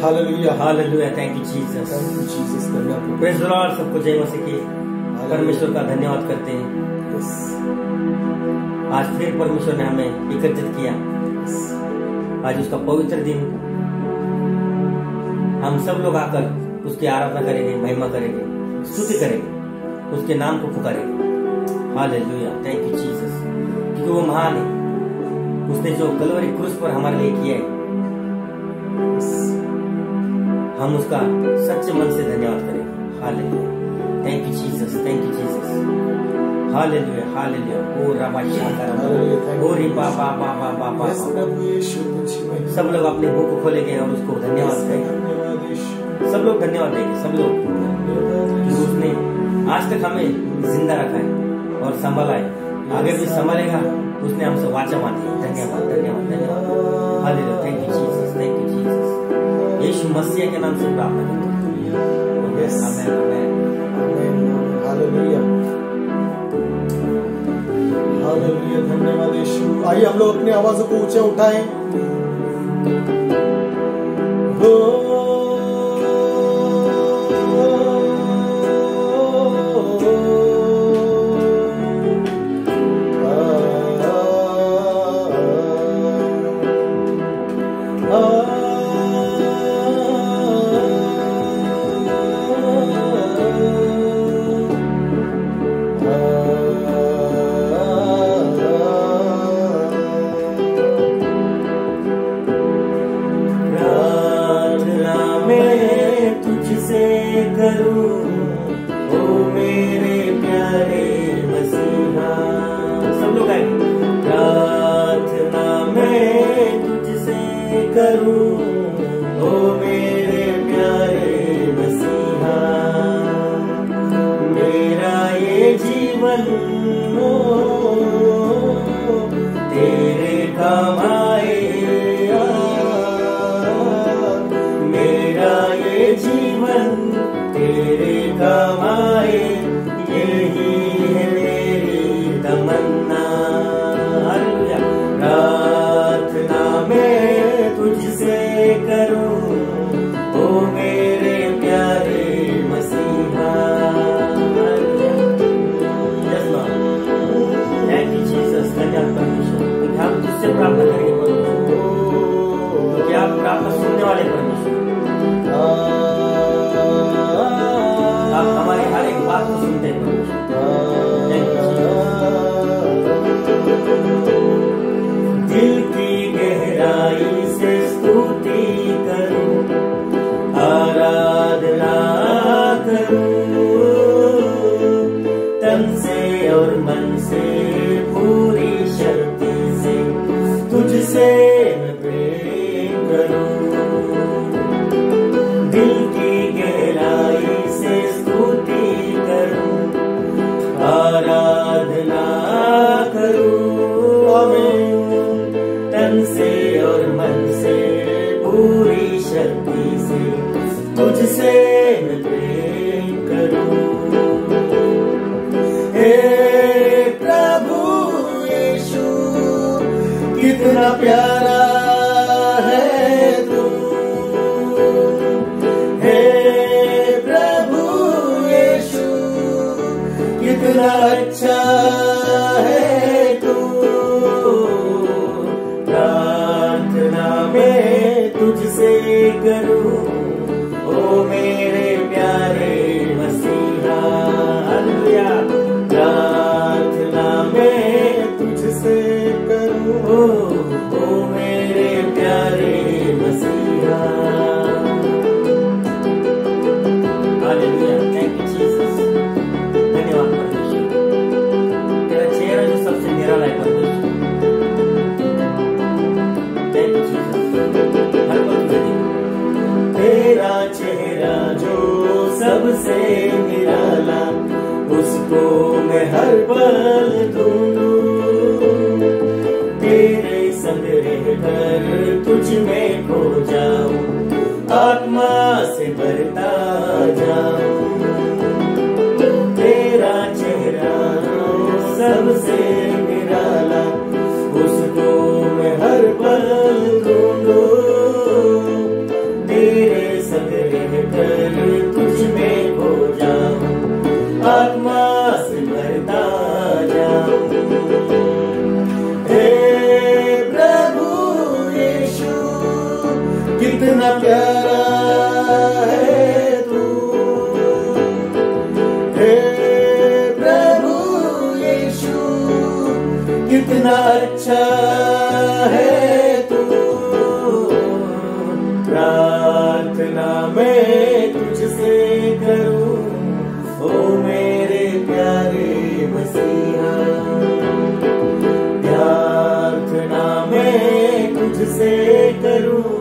Hallelujah hallelujah, thank you Jesus. Thank you Jesus. धन्यवाद praise the Lord, सबको जय मसीह की। परमेश्वर का धन्यवाद करते हैं। आज फिर परमेश्वर ने हमें एकत्रित किया। आज उसका पवित्र दिन, हम सब लोग आकर उसकी आराधना करेंगे, महिमा करेंगे, स्तुति करेंगे, उसके नाम को पुकारेंगे। हालेलुया, थैंक यू जीसस, क्योंकि वो महान है। उसने जो कलवरी क्रूस पर हमारे लिए किया है, हम उसका सच्चे मन से धन्यवाद करेंगे। Hallelujah, thank you Jesus, thank you Jesus. Hallelujah, hallelujah. ओ रामा शंकर, ओ री बाबा बाबा बाबा। सब लोग अपने मुंह को खोलेंगे और उसको धन्यवाद करेंगे। सब लोग धन्यवाद देंगे, सब लोग, कि उसने आज तक हमें जिंदा रखा है और संभाला है, आगे भी संभालेगा। उसने हमसे वाचा बांधी है। धन्यवाद, धन्यवाद, धन्यवाद। Hallelujah, thank you Jesus, thank you Jesus. यीशु मसीह के नाम से प्रार्थना करते हैं। Amen, amen, hallelujah, hallelujah. धन्यवाद यीशु। आइए हम लोग अपनी आवाजों को ऊंचे उठाएं। कितना प्यारा है तू, हे प्रभु यीशु, कितना अच्छा है तू। प्रार्थना में तुझसे करूं, ओ मेरे प्यारे मसीहा। हालेलुया, प्रार्थना में तुझसे करूं, ओ मेरे प्यारे मसीहा। Hallelujah, thank you Jesus. धन्यवाद परमेश्वर, तेरा चेहरा जो सबसे निराला है परमेश्वर। Thank you Jesus. हर वक्त तेरा चेहरा जो सबसे निराला, उसको मैं हर पल ढूंढूं। तेरे संग रहकर तुझ में खो जाऊं, आत्मा से भरता जाऊं। तेरा चेहरा जो सबसे निराला, उसको मैं हर पल ढूंढूं। तेरे कितना प्यारा है तू, हे प्रभु यीशु कितना अच्छा है तू। प्रार्थना मैं तुझसे करूं, ओ मेरे प्यारे मसीहा, प्रार्थना मैं तुझसे करूं,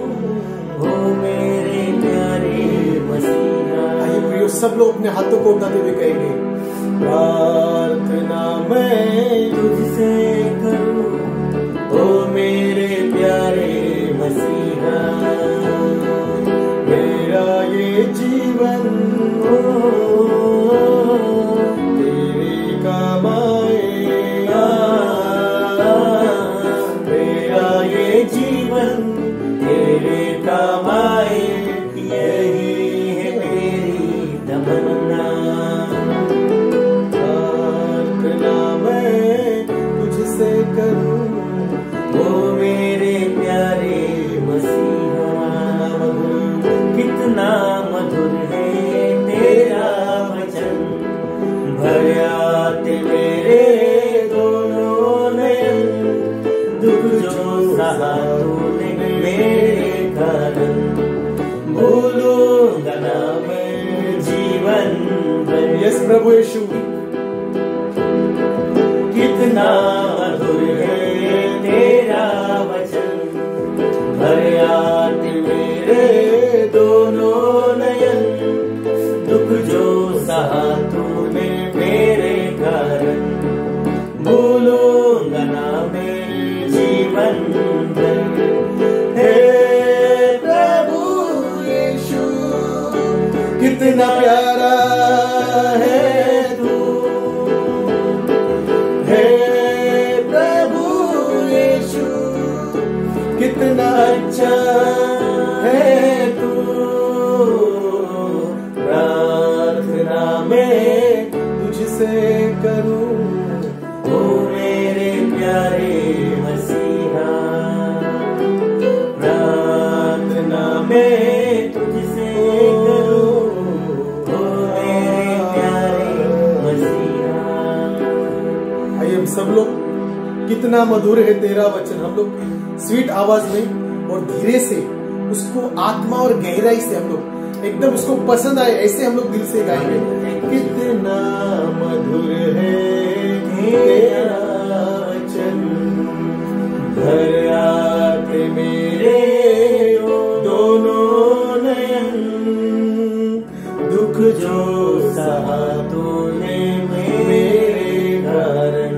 ओ मेरे प्यारे मसीहा। आइए प्रियो, सब लोग अपने हाथों को उठाते हुए कहेंगे, प्रार्थना मैं तुझसे करूं, ओ मेरे प्यारे मसीहा। मेरा ये जीवन तेरी कमाएगा, मेरा ये जीवन तेरे कमाए, यही है मेरी तमन्ना। प्रार्थना मैं तुझसे करूं, ओ मेरे प्यारे मसीहा। कितना मधुर है तेरा वचन, भर मेरे दोनों नयन, दुख जो सहा तूने मेरे कारण, भूलूंगा ना मैं जीवन भर। यस प्रभु यीशु, कितना मधुर है तेरा वचन, भर मेरे दोनों नयन, दुख जो सहा तूने मेरे कारण, भूलूंगा ना मैं जीवन भर। हे प्रभु यीशु कितना प्यारा है तू, हे प्रभु यीशु कितना अच्छा है तू। प्रार्थना मैं तुझसे करूं, ओ मेरे प्यारे मसीहा। प्रार्थना मैं तुझसे करूं, ओ मेरे प्यारे मसीहा। आइए हम सब लोग, कितना मधुर है तेरा वचन, हम लोग स्वीट आवाज में और धीरे से उसको आत्मा और गहराई से हम लोग एकदम उसको पसंद आए ऐसे हम लोग दिल से गाएंगे। कितना मधुर है तेरा वचन, घर आते मेरे दोनों नयन, दुख जो सहा तूने मेरे कारण,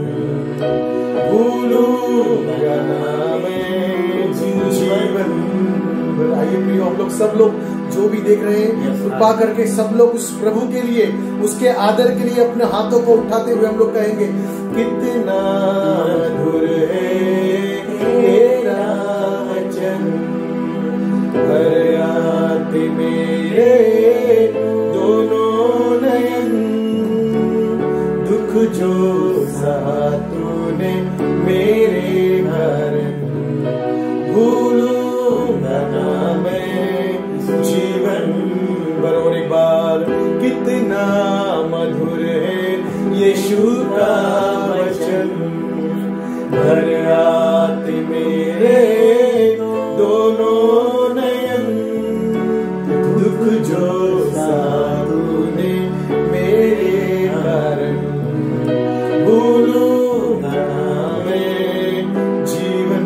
भूलूंगा ना मैं जीवन। आइए प्रियो, हम लोग सब लोग जो भी देख रहे हैं, कृपा करके सब लोग उस प्रभु के लिए, उसके आदर के लिए अपने हाथों को उठाते हुए हम लोग कहेंगे, कितना मधुर है तेरा वचन, घर आते मेरे दोनों नयन, दुख जो सहा तूने मेरे कारण, भूलूंगा ना मैं जीवन भर। और एक बार, कितना मधुर है यीशु का वचन, घर आते मेरे दोनों नयन, दुख जो सहा तूने मेरे कारण, भूलूंगा ना मैं जीवन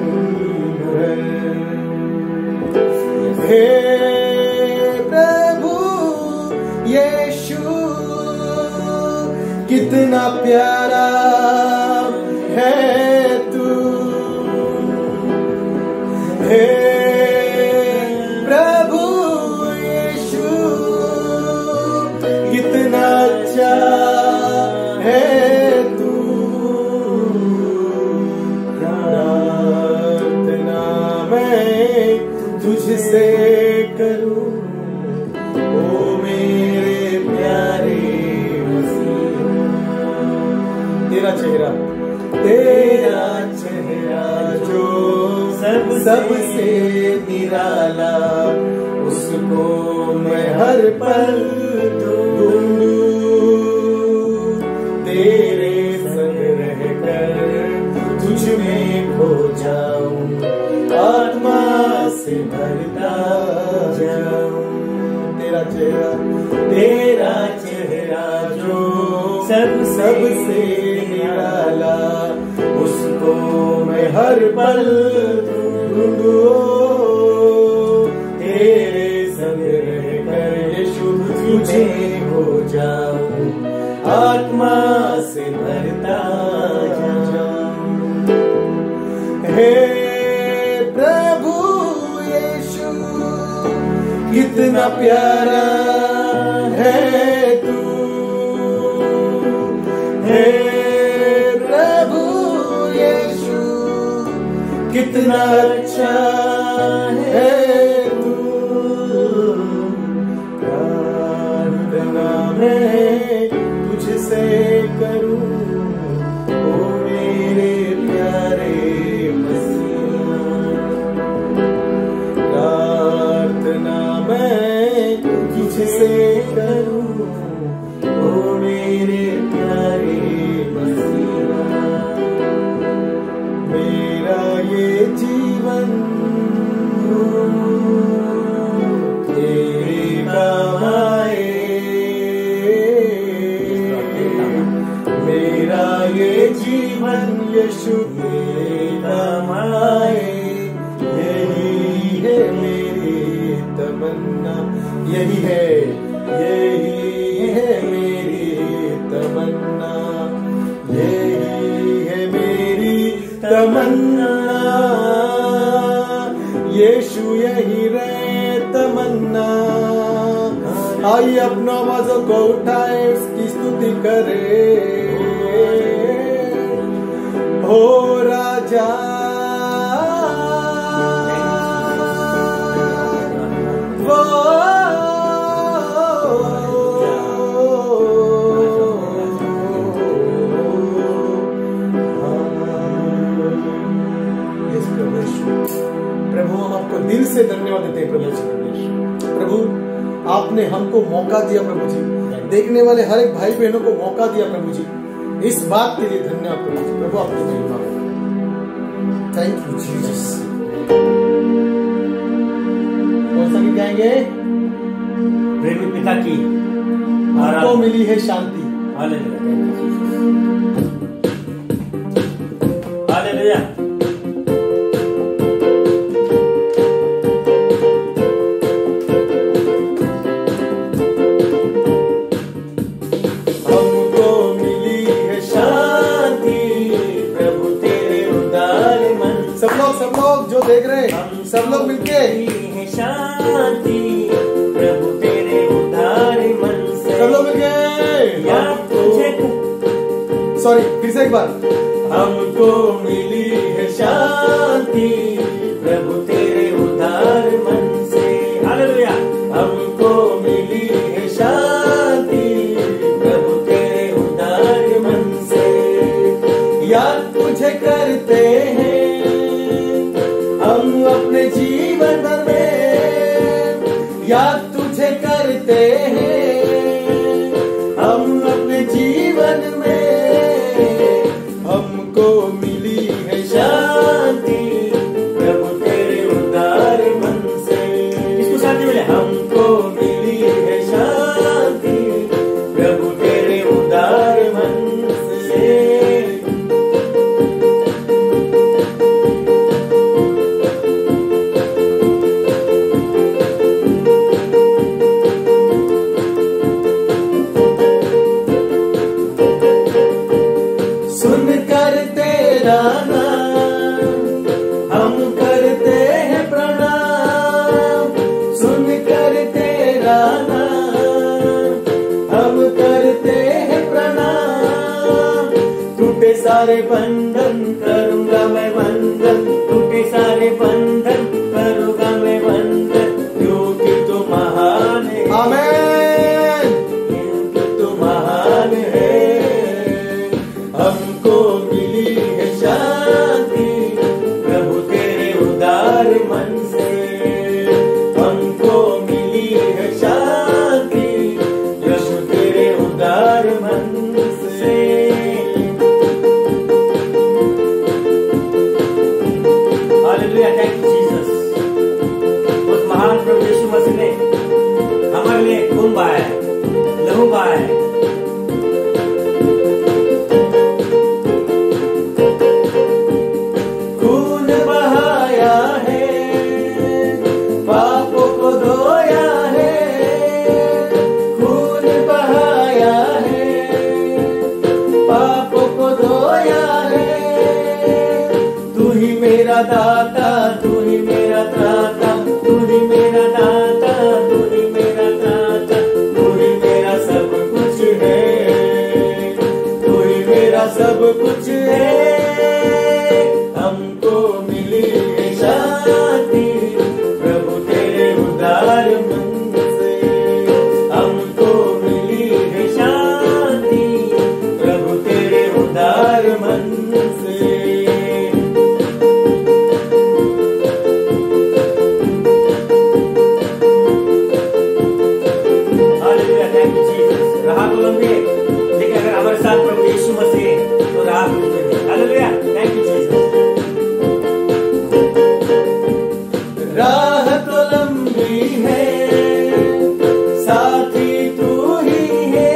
भर। हे प्रभु यीशु कितना प्यारा है तू, हे प्रभु यीशु कितना अच्छा है तू। प्रार्थना मैं तुझसे करूं, ओ मेरे प्यारे मसीहा। तेरा चेहरा जो सब सबसे निराला, उसको मैं हर पल ढूंढूं, तेरे संग रहकर तुझ में खो जाऊं, आत्मा से भरता जाऊं। तेरा चेहरा जो सबसे निराला, उसको मैं हर पल ढूंढूं, तेरे संग रहकर यीशु तुझे हो जाऊं, आत्मा से भरता जाऊं। हे प्रभु यीशु, कितना प्यारा है तू, हे प्रभु यीशु, कितना अच्छा है तू। प्रार्थना मैं तुझसे करूं, ओ मेरे प्यारे मसीहा, प्रार्थना मैं तुझसे करूं, ओ मेरे प्यारे मसीहा। मेरा ये जीवन तेरे काम आए, मेरा ये जीवन यीशु तेरे काम आए। यही है मेरी तमन्ना, यही है मेरी तमन्ना, यही है मेरी तमन्ना, यीशु यही रहे तमन्ना। आइए अपना आवाजों को उठाए, उसकी स्तुति करे। हो राजा वो प्रभु, हम आपको दिल से धन्यवाद देते हैं प्रभु जी। प्रभु, आपने हमको मौका दिया प्रभु जी, देखने वाले हर एक भाई बहनों को मौका दिया प्रभु जी, इस बात के लिए धन्यवाद प्रभु जी। प्रभु आपको धन्यवाद, थैंक यू जीसस। कौन सा गीत गाएंगे? प्रेमी पिता की हमको मिली है शांति। Hallelujah, hallelujah. सब लोग जो देख रहे हैं, सब लोग मिलके शांति प्रभु तेरे उदार मन से, सब लोग मिलके सॉरी फिर से एक बार। हमको मिली है शांति प्रभु तेरे उदार मन से। हालेलुया। हमको मिली है शांति प्रभु तेरे उदार मन से। याद तुझे करते हैं हम अपने जीवन भर में, याद तुझे करते हैं हम अपने जीवन में। हमको मिली है शांति प्रभु तेरे उदार मन से। इसको शांति मिले। हमको मिली है शांति प्रभु तेरे उदार मन से। सुनकर तेरा नाम हम करते हैं प्रणाम, सुनकर तेरा नाम हम करते हैं प्रणाम। टूटे सारे बंधन करूंगा मैं बंधन, टूटे सारे बंधन करूंगा मैं बंधन, क्योंकि तू महान है। आमीन। क्योंकि तू महान है। हमको मिली है शांति प्रभु तेरे उदार उदार मन से हमको मिली है शांति, प्रभु तेरे उदार मन से। Hallelujah, thank you Jesus. उस महान प्रभु यीशु मसीह ने हमारे लिए खून बहाया है, लहू बहाया है। खून बहाया है, पापों को धोया है, खून बहाया है, पापों को धोया है। तू ही मेरा दाता, तू ही मेरा त्राता, तू ही मेरा दाता, तू ही मेरा त्राता, तू ही मेरा सब कुछ है, तू ही मेरा सब कुछ है। हमको मिली है शांति, प्रभु तेरे उदार मन से। हमको मिली है शांति, प्रभु तेरे उदार मन से। Hallelujah, thank you Jesus. राह तो लंबी है, लेकिन अगर हमारे साथ प्रभु यीशु मसीह है तो राह भी लंबी है। Hallelujah, thank you Jesus. राह तो लंबी है, साथी तू ही है।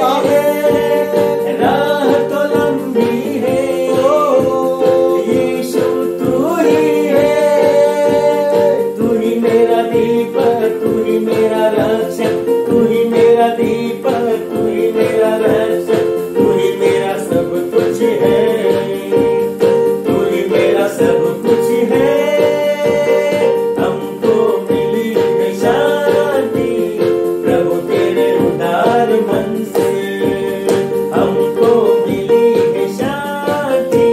राह तो लंबी है, यीशु तू ही है। तू ही मेरा दीपक, तू ही मेरा रक्षक, तू ही मेरा दीपक, तू ही मेरा रक्षक, तू ही मेरा सब कुछ है, तू ही मेरा सब कुछ है। हमको मिली है शांति, प्रभु तेरे उदार मन से। हमको मिली है शांति,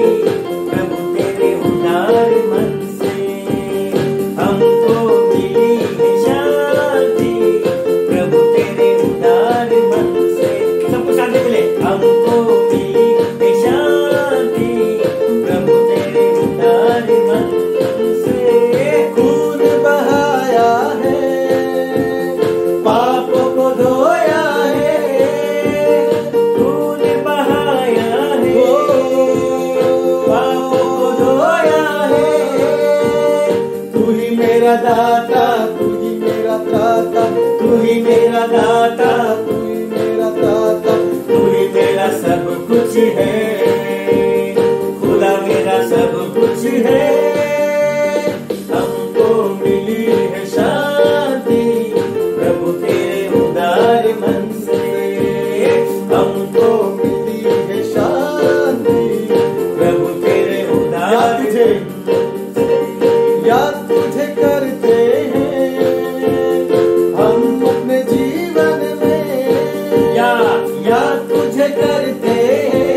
प्रभु तेरे उदार मन से। हमको मिली है शांति, प्रभु तेरे उदार मन से। सबको शांति मिले। हमको मिली है शांति, प्रभु तेरे उदार मन से। खून बहाया है, पापों को धोया है, खून बहाया है, पापों को धोया है। तू ही मेरा दाता, तू ही मेरा त्राता, तू ही मेरा दाता, तू ही मेरा त्राता, तू ही मेरा सब कुछ है, खुदा मेरा सब कुछ है। हमको मिली है शांति, प्रभु तेरे उदार मन से। हमको मिली है शांति, प्रभु तेरे उदार याद तुझे करते हैं हम अपने जीवन में। याद तुझे करते हैं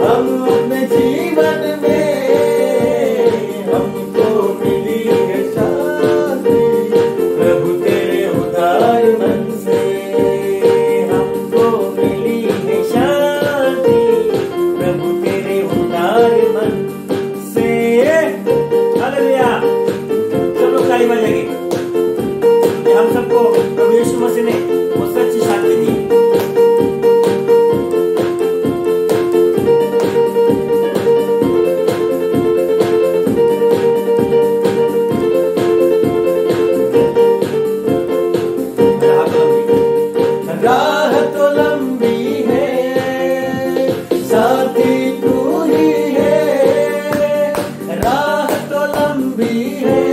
हम अपने जीवन में। हमको मिली है शांति, प्रभु तेरे उदार मन से। हमको मिली है शांति, प्रभु तेरे उदार मन से। हालेलुया, सब लोग ताली बजाएंगे। हम सबको प्रभु यीशु मसीह ने वो सच्ची शांति दी। राह तो लंबी है, साथी तू ही है। राह तो लंबी है,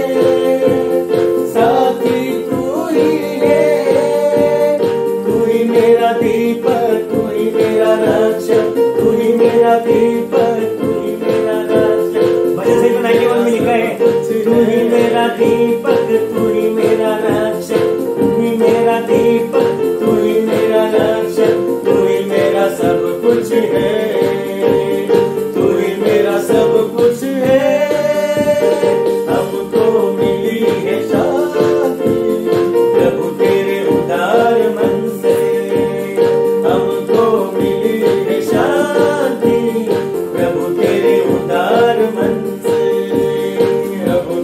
साथी तू ही है। तू ही मेरा दीपक, तू ही मेरा रक्षक, तू ही मेरा दीपक, तू ही मेरा रक्षक। भजन संहिता 91 में लिखा है, तू ही मेरा दीपक, तू ही मेरा रक्षक, तू ही मेरा दीपक, तू ही मेरा रक्षक, तू ही मेरा सब कुछ है, तू ही मेरा सब कुछ है। हमको मिली है शांति, प्रभु तेरे उदार मन से। हमको मिली है शांति, प्रभु तेरे उदार मन से। प्रभु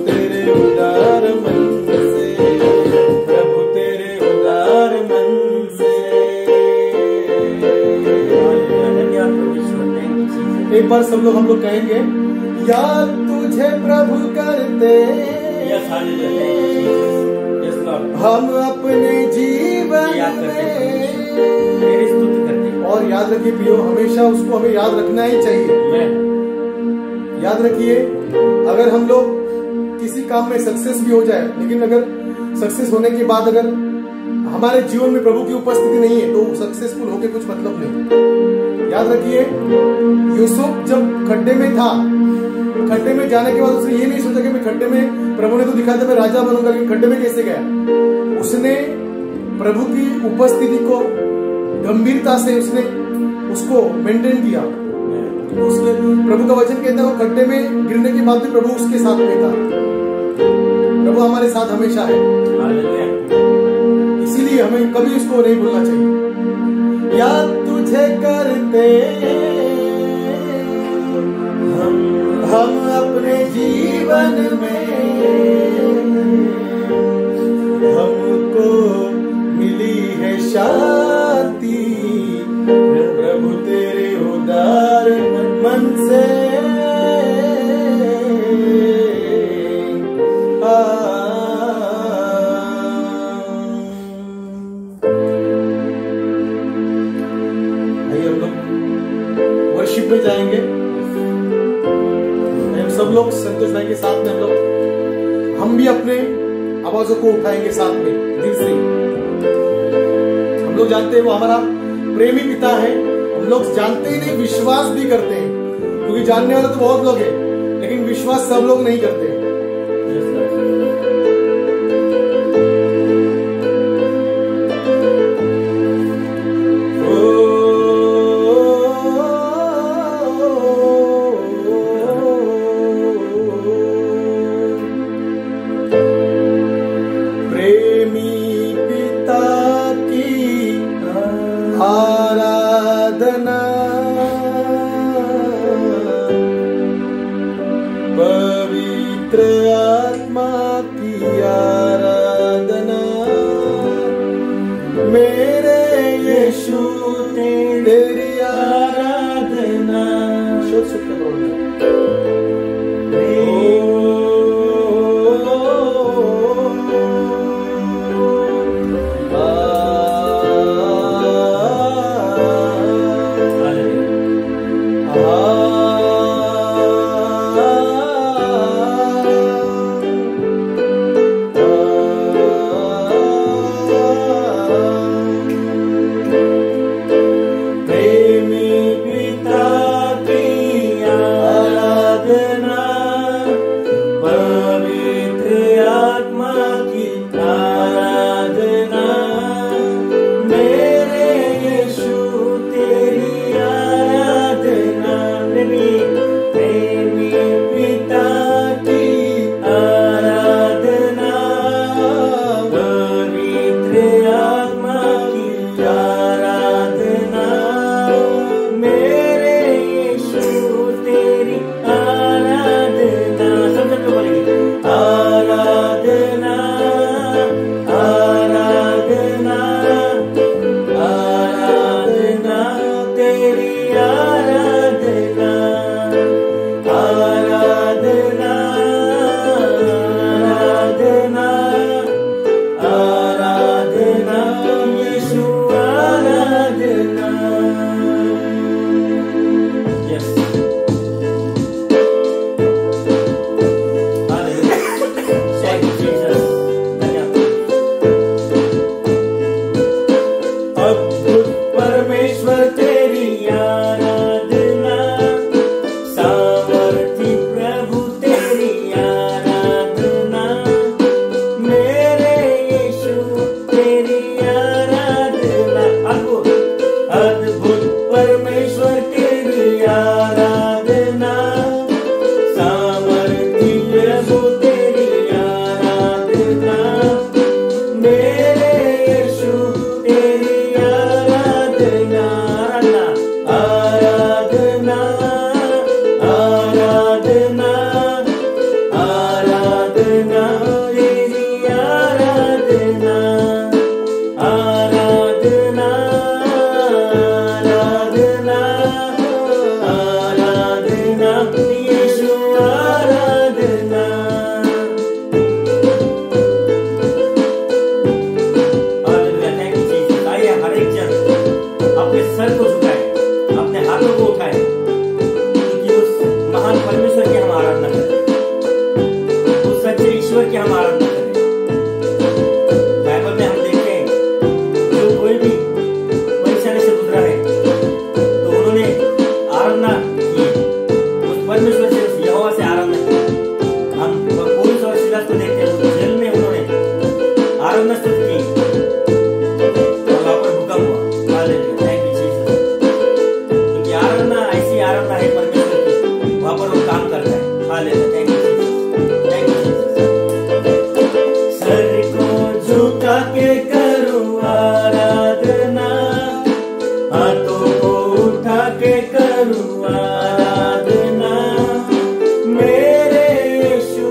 एक बार सब लोग हम लोग कहेंगे, याद तुझे प्रभु करते Yes, hallelujah. Yes, Lord. हम अपने जीवन याद करते हैं में। तेरी स्तुति करते हैं। और याद रखिए प्रियो, हमेशा उसको हमें याद रखना ही चाहिए। Amen. याद रखिए, अगर हम लोग किसी काम में सक्सेस भी हो जाए, लेकिन अगर सक्सेस होने के बाद अगर हमारे जीवन में प्रभु की उपस्थिति नहीं है तो सक्सेसफुल होके कुछ मतलब नहीं। याद रखिए, यूसुफ जब खड्डे में था, खड्डे में जाने के बाद उसने ये नहीं सोचा कि मैं खड्डे में, प्रभु ने तो दिखाया था मैं राजा बनूंगा, लेकिन खड्डे में कैसे गया। उसने प्रभु की उपस्थिति को गंभीरता से उसने उसको मेंटेन किया। उसने, प्रभु का वचन कहता है वो खड्डे में गिरने के बाद भी प्रभु उसके साथ में था। प्रभु हमारे साथ हमेशा है, इसीलिए हमें कभी उसको नहीं भूलना चाहिए। याद तुझे करते हम अपने जीवन में, हमको मिली है शांति प्रभु तेरे उदार मन से। आइए हम लोग वर्शिप में जाएंगे। सब लोग संतोष भाई के साथ में हम भी अपने आवाजों को उठाएंगे साथ में दिल से। हम लोग जानते हैं वो हमारा प्रेमी पिता है। हम लोग जानते ही नहीं, विश्वास भी करते हैं, क्योंकि जानने वाले तो बहुत लोग हैं, लेकिन विश्वास सब लोग नहीं करते। पवित्र आत्मा की आराधना, मेरे यीशु तेरी आराधना। शोध सुनते आराधना करें। बाइबल में हम देखते हैं जो कोई भी परेशानी से गुजरा है तो उन्होंने आराधना की, उस परमेश्वर से, उस यहोवा से आराधना की। हम पौलुस और सीलास को देखते हैं, उस जेल में उन्होंने आराधना स्तुति की और वहां पर भूकंप हुआ। Hallelujah, thank you Jesus. क्योंकि आराधना ऐसी आराधना है परमेश्वर की, वहां पर वो काम करता है। Hallelujah, thank you Jesus, thank you Jesus. Sir को झुका के करूं आराधना, हाथों को उठा के करूं आराधना, मेरे यीशु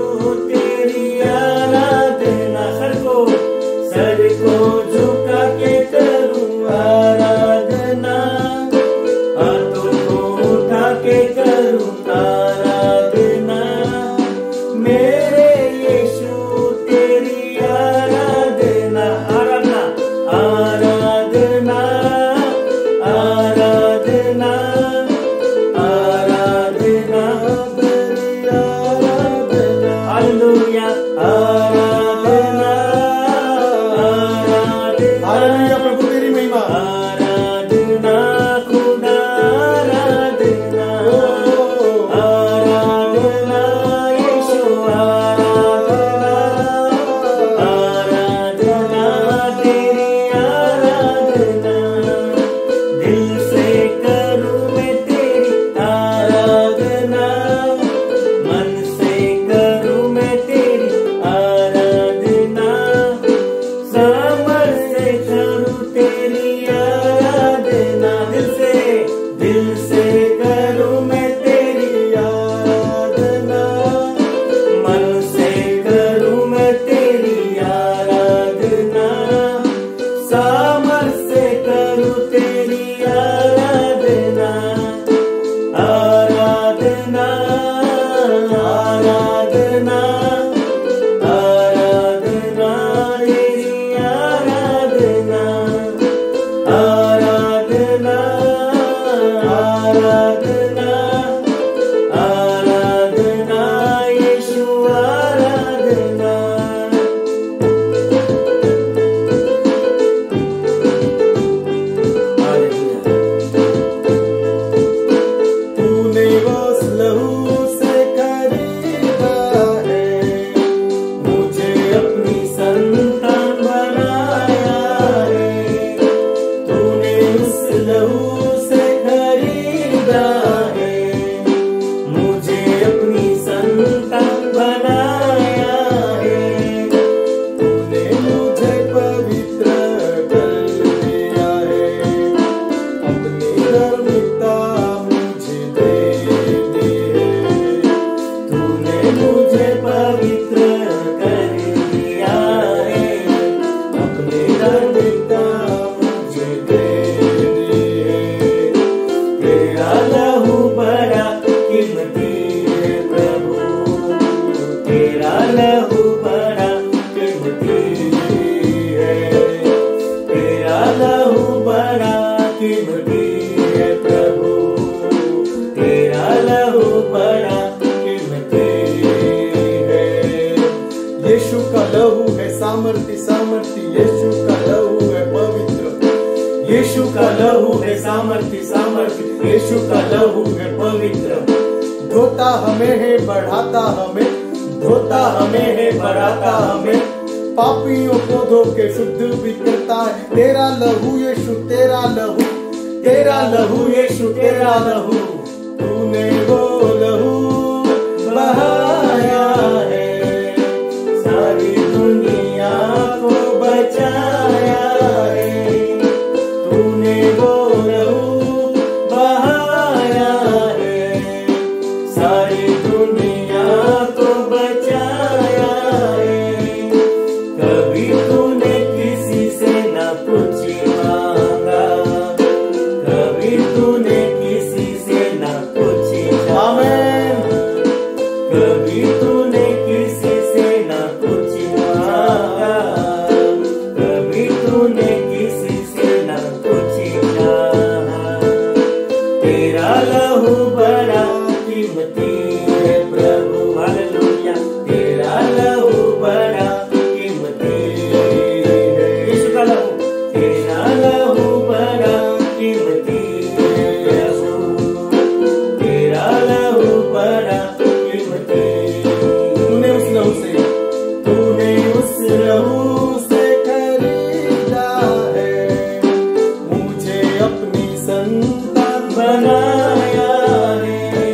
तेरी आराधना। सर को झुका के करूं आराधना, हाथों को उठा के करूं आराधना, मेरे यीशु तेरी आराधना। आराधना आराधना आराधना आराधना तेरी आराधना। हालेलुया, आराधना हालेलुया, प्रभु तेरी महिमा। आराधना खुदा, आराधना आराधना यीशु, आराधना आराधना तेरी आराधना। दिल से करूं मैं तेरी आराधना, मन से करूं मैं तेरी आराधना, समझ से करूं तेरी आराधना। दिल से करूं मैं तेरी आराधना, मन से करूं मैं तेरी आराधना, समझ से करूं तेरी आराधना। आराधना आराधना आराधना तेरी आराधना। आराधना आराधना आराधना यीशु, आराधना। हालेलुया। तूने उस लहू से खरीदा है, मुझे अपनी संतान बनाया है। तूने उस लहू से खरीदा है, मुझे अपनी संतान बनाया है। तूने मुझे पवित्र कर दिया है, अपनी धार्मिकता मुझे दे दी है। तूने मुझे पवित्र कर दिया है, अपनी धार्मिकता मुझे दे दी है। तेरा लहू बड़ा कीमती है प्रभु, तेरा लहू बड़ा कीमती है। तेरा लहू बड़ा कीमती है प्रभु, तेरा लहू बड़ा कीमती है। यीशु का लहू है सामर्थी, सामर्थी यीशु का लहू है पवित्र। यीशु का लहू है सामर्थी, सामर्थी यीशु का लहू है पवित्र। धोता हमें है, बढ़ाता हमें, धोता हमें है, बढ़ाता हमें, पापियों को धो के शुद्ध भी करता है। तेरा लहू यीशु, तेरा लहू, तेरा लहू यीशु, तेरा लहू। तूने वो लहू बहाया है, सारी दुनिया को बचाया है। तूने वो लहू बहाया है, सारी दुनिया को बचाया है। कभी तूने किसी से न कुछ मांगा, कभी तूने किसी से न कुछ आमीन। कभी तूने किसी से न कुछ मांगा, कभी तूने किसी से न कुछ चाहा। तेरा लहू बड़ा कीमती है प्रभु, हालेलुया। तेरा लहू बड़ा उस लहू से खरीदा है, मुझे अपनी संतान बनाया है।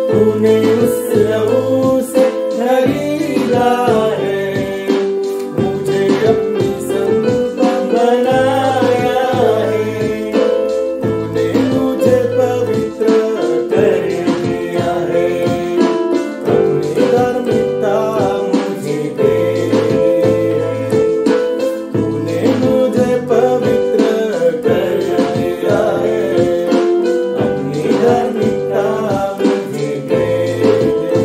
तूने उस लहू से खरीदा है, मुझे अपनी संतान बनाया है। तूने मुझे पवित्र कर दिया है, अपनी धार्मिकता मुझे दे है। तूने मुझे पवित्र कर दिया है, अपनी धार्मिकता मुझे दे है।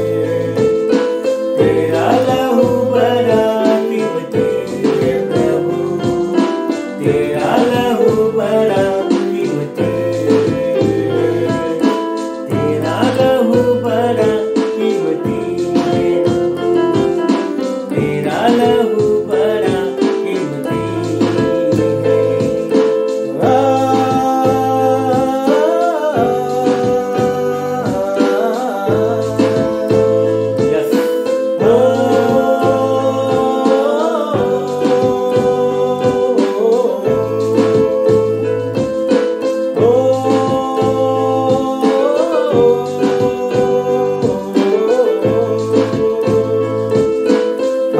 तेरा लहू बड़ा कीमती है प्रभु, तेरा लहू बड़ा कीमती है, तेरा लहू बड़ा कीमती है, तेरा लहू बड़ा कीमती है। Yes.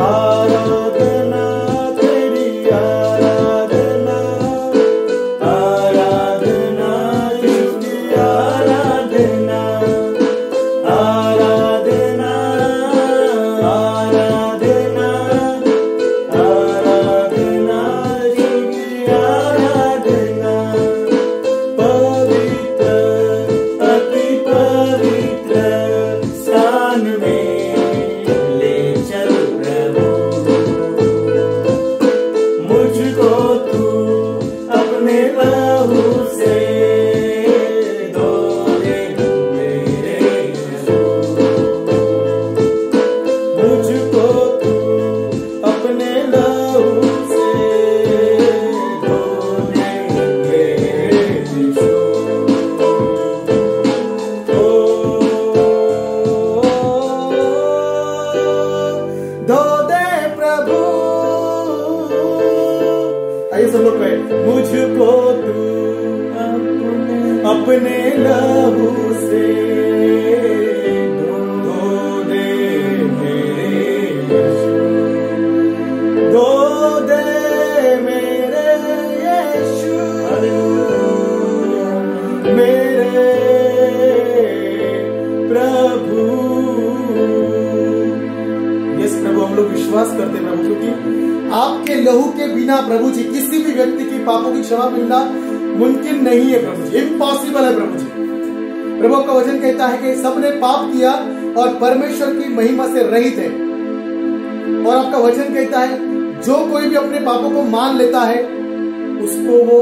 आराधना तेरी आराधना, आराधना तेरी आराधना, आराधना आराधना, आराधना तेरी आराधना। पवित्र अति पवित्र स्थान में ले चल प्रभु, मुझको तू अपने लहू से धो दे मेरे यीशु। मुझको तू अपने लहू से धो दे मेरे यीशु। धो दे प्रभु, आइए सब लोग कहें, मुझको तू अपने लहू से धो दे मेरे यीशु। धो दे मेरे यीशु, मेरे प्रभु। यस प्रभु, हम लोग विश्वास करते हैं प्रभु, क्योंकि आपके लहू के बिना प्रभु जी किसी भी व्यक्ति की पापों की क्षमा मिलना मुमकिन नहीं है प्रभु जी, इम्पॉसिबल है प्रभु जी। प्रभु आपका वचन कहता है कि सबने पाप किया और परमेश्वर की महिमा से रहित है। और आपका वचन कहता है जो कोई भी अपने पापों को मान लेता है उसको वो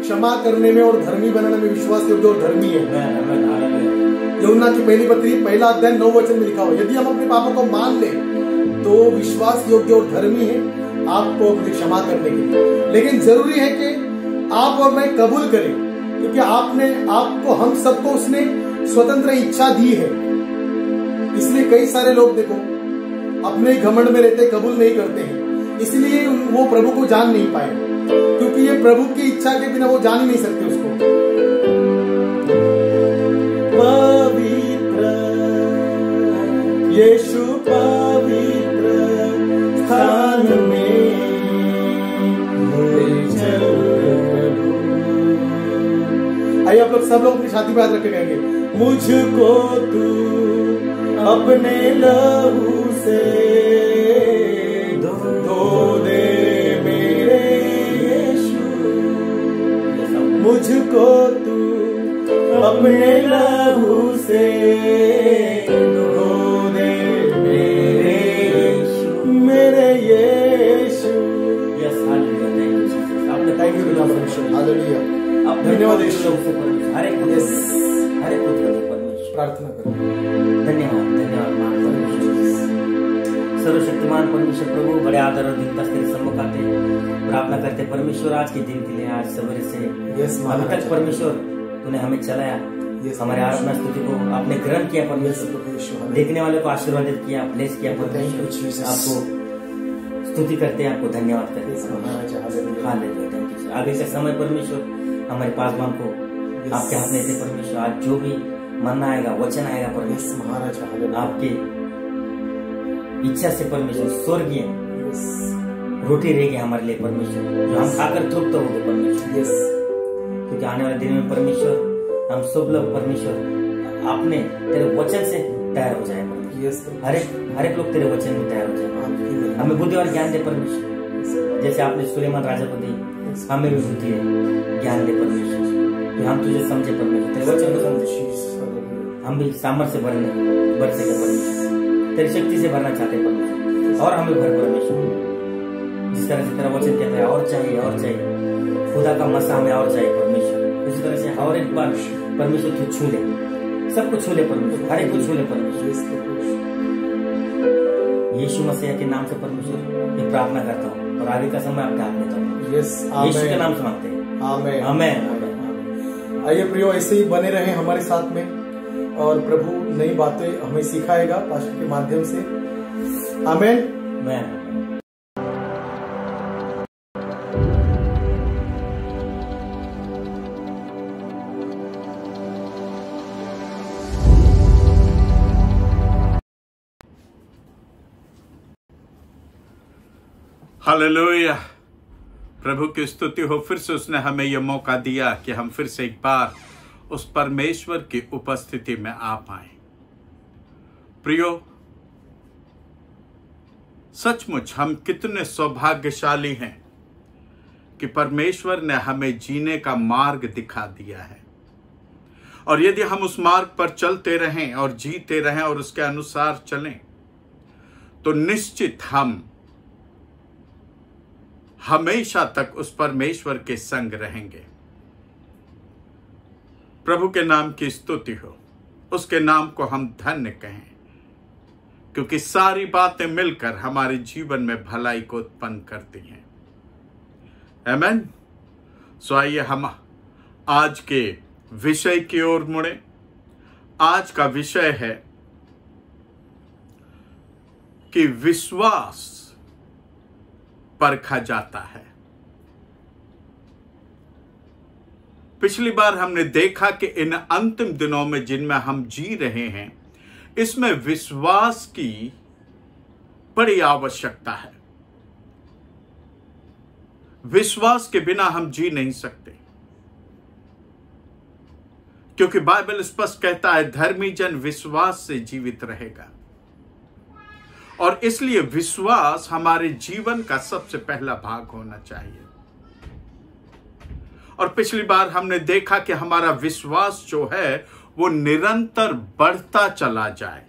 क्षमा करने में और धर्मी बनाने में विश्वास योग्य और धर्मी है। यूहन्ना की पहली पत्री 1 अध्याय 9 वचन में लिखा हुआ, यदि हम अपने पापों को मान ले तो विश्वास योग्य और धर्मी है आपको अपनी क्षमा करने के लिए। लेकिन जरूरी है कि आप और मैं कबूल करें, क्योंकि आपको हम सबको उसने स्वतंत्र इच्छा दी है। इसलिए कई सारे लोग देखो अपने घमंड में रहते, कबूल नहीं करते हैं, इसलिए वो प्रभु को जान नहीं पाए, क्योंकि ये प्रभु की इच्छा के बिना वो जान ही नहीं सकते उसको। पवित्र यीशु पवित्र स्थान में ले चल प्रभु। आइए आप लोग सब लोग अपनी छाती पे हाथ रख के कहेंगे, मुझको तू अपने लहू से धो दे मेरे यीशु। मुझको तू अपने लहू से धो दे मेरे यीशु, मेरे यीशु। यस, हालेलुया, आपने थैंक यू परमेश्वर, हालेलुया। आप धन्यवाद यीशु। हर एक परमेश्वर प्रार्थना करो। धन्यवाद, धन्यवाद महान परमेश्वर, सर्वशक्तिमान परमेश्वर प्रभु, बड़े आदर और दीनता से तेरे सम्मुख आते प्रार्थना करते परमेश्वर आज के दिन के लिए, आज सवेरे से अभी तक परमेश्वर तूने हमें चलाया, हमारे आराधना स्तुति को आपने ग्रहण किया परमेश्वर, देखने वाले को आशीर्वादित किया, ब्लेस किया परमेश्वर। आपको स्तुति करते हैं, आपको धन्यवाद करते हैं। हालेलुया। Thank you. आगे का समय परमेश्वर हमारे पास को आपके हाथ में थे परमेश्वर। आज जो भी मन्ना आएगा, वचन आएगा परमेश्वर, महाराज आपकी इच्छा से परमेश्वर स्वर्गीय रोटी रहेगी हमारे लिए परमेश्वर, जो हम खाकर तृप्त होंगे परमेश्वर। क्योंकि आने वाले दिन में परमेश्वर हम सब लोग परमेश्वर अपने तेरे वचन से तैयार हो जाए परमेश्वर। हर एक लोग तेरे वचन में तैयार हो जाए। हमें बुद्धि और ज्ञान दे परमेश्वर, जैसे आपने सुलेमान राजा को दी, हमें भी बुद्धि ज्ञान दे परमेश्वर, कि हम तुझे समझे परमेश्वर, तेरे वचन को समझे, हम भी सामर्थ्य से बढ़ सके परमेश्वर, तेरी शक्ति से भरना चाहते परमेश्वर, और हमें भर परमेश्वर। जिस तरह से तेरा वचन कहता है और चाहिए और चाहिए, खुदा का मसा हमें और चाहिए परमेश्वर। उसी तरह से और एक बार परमेश्वर तू छू ले, सबको छू ले परमेश्वर, हर एक को छू ले परमेश्वर। यीशु मसीह के नाम से परमेश्वर ये प्रार्थना करता हूँ, और आगे का समय आपके हाथ में देता हूँ। यीशु के नाम से मांगते हैं, आमेन आमेन। आइए प्रियो, ऐसे ही बने रहे हमारे साथ में, और प्रभु नई बातें हमें सिखाएगा पास्टर के माध्यम से। आमेन। हालेलुया। प्रभु की स्तुति हो। फिर से उसने हमें यह मौका दिया कि हम फिर से एक बार उस परमेश्वर की उपस्थिति में आ पाए। प्रियो, सचमुच हम कितने सौभाग्यशाली हैं कि परमेश्वर ने हमें जीने का मार्ग दिखा दिया है, और यदि हम उस मार्ग पर चलते रहें और जीते रहें और उसके अनुसार चलें, तो निश्चित हम हमेशा तक उस परमेश्वर के संग रहेंगे। प्रभु के नाम की स्तुति हो, उसके नाम को हम धन्य कहें, क्योंकि सारी बातें मिलकर हमारे जीवन में भलाई को उत्पन्न करती हैं। आमीन। सो आइए हम आज के विषय की ओर मुड़े। आज का विषय है कि विश्वास परखा जाता है। पिछली बार हमने देखा कि इन अंतिम दिनों में जिनमें हम जी रहे हैं, इसमें विश्वास की बड़ी आवश्यकता है। विश्वास के बिना हम जी नहीं सकते, क्योंकि बाइबल स्पष्ट कहता है धर्मी जन विश्वास से जीवित रहेगा, और इसलिए विश्वास हमारे जीवन का सबसे पहला भाग होना चाहिए। और पिछली बार हमने देखा कि हमारा विश्वास जो है वो निरंतर बढ़ता चला जाए।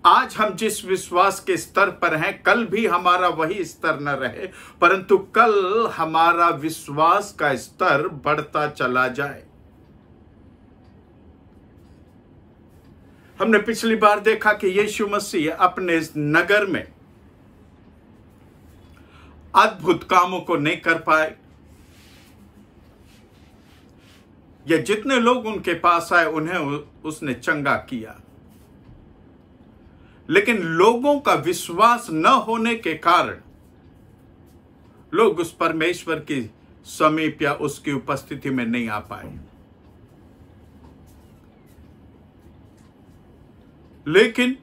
आज हम जिस विश्वास के स्तर पर हैं, कल भी हमारा वही स्तर न रहे, परंतु कल हमारा विश्वास का स्तर बढ़ता चला जाए। हमने पिछली बार देखा कि यीशु मसीह अपने नगर में अद्भुत कामों को नहीं कर पाए, या जितने लोग उनके पास आए उन्हें उसने चंगा किया, लेकिन लोगों का विश्वास न होने के कारण लोग उस परमेश्वर की समीप या उसकी उपस्थिति में नहीं आ पाए। लेकिन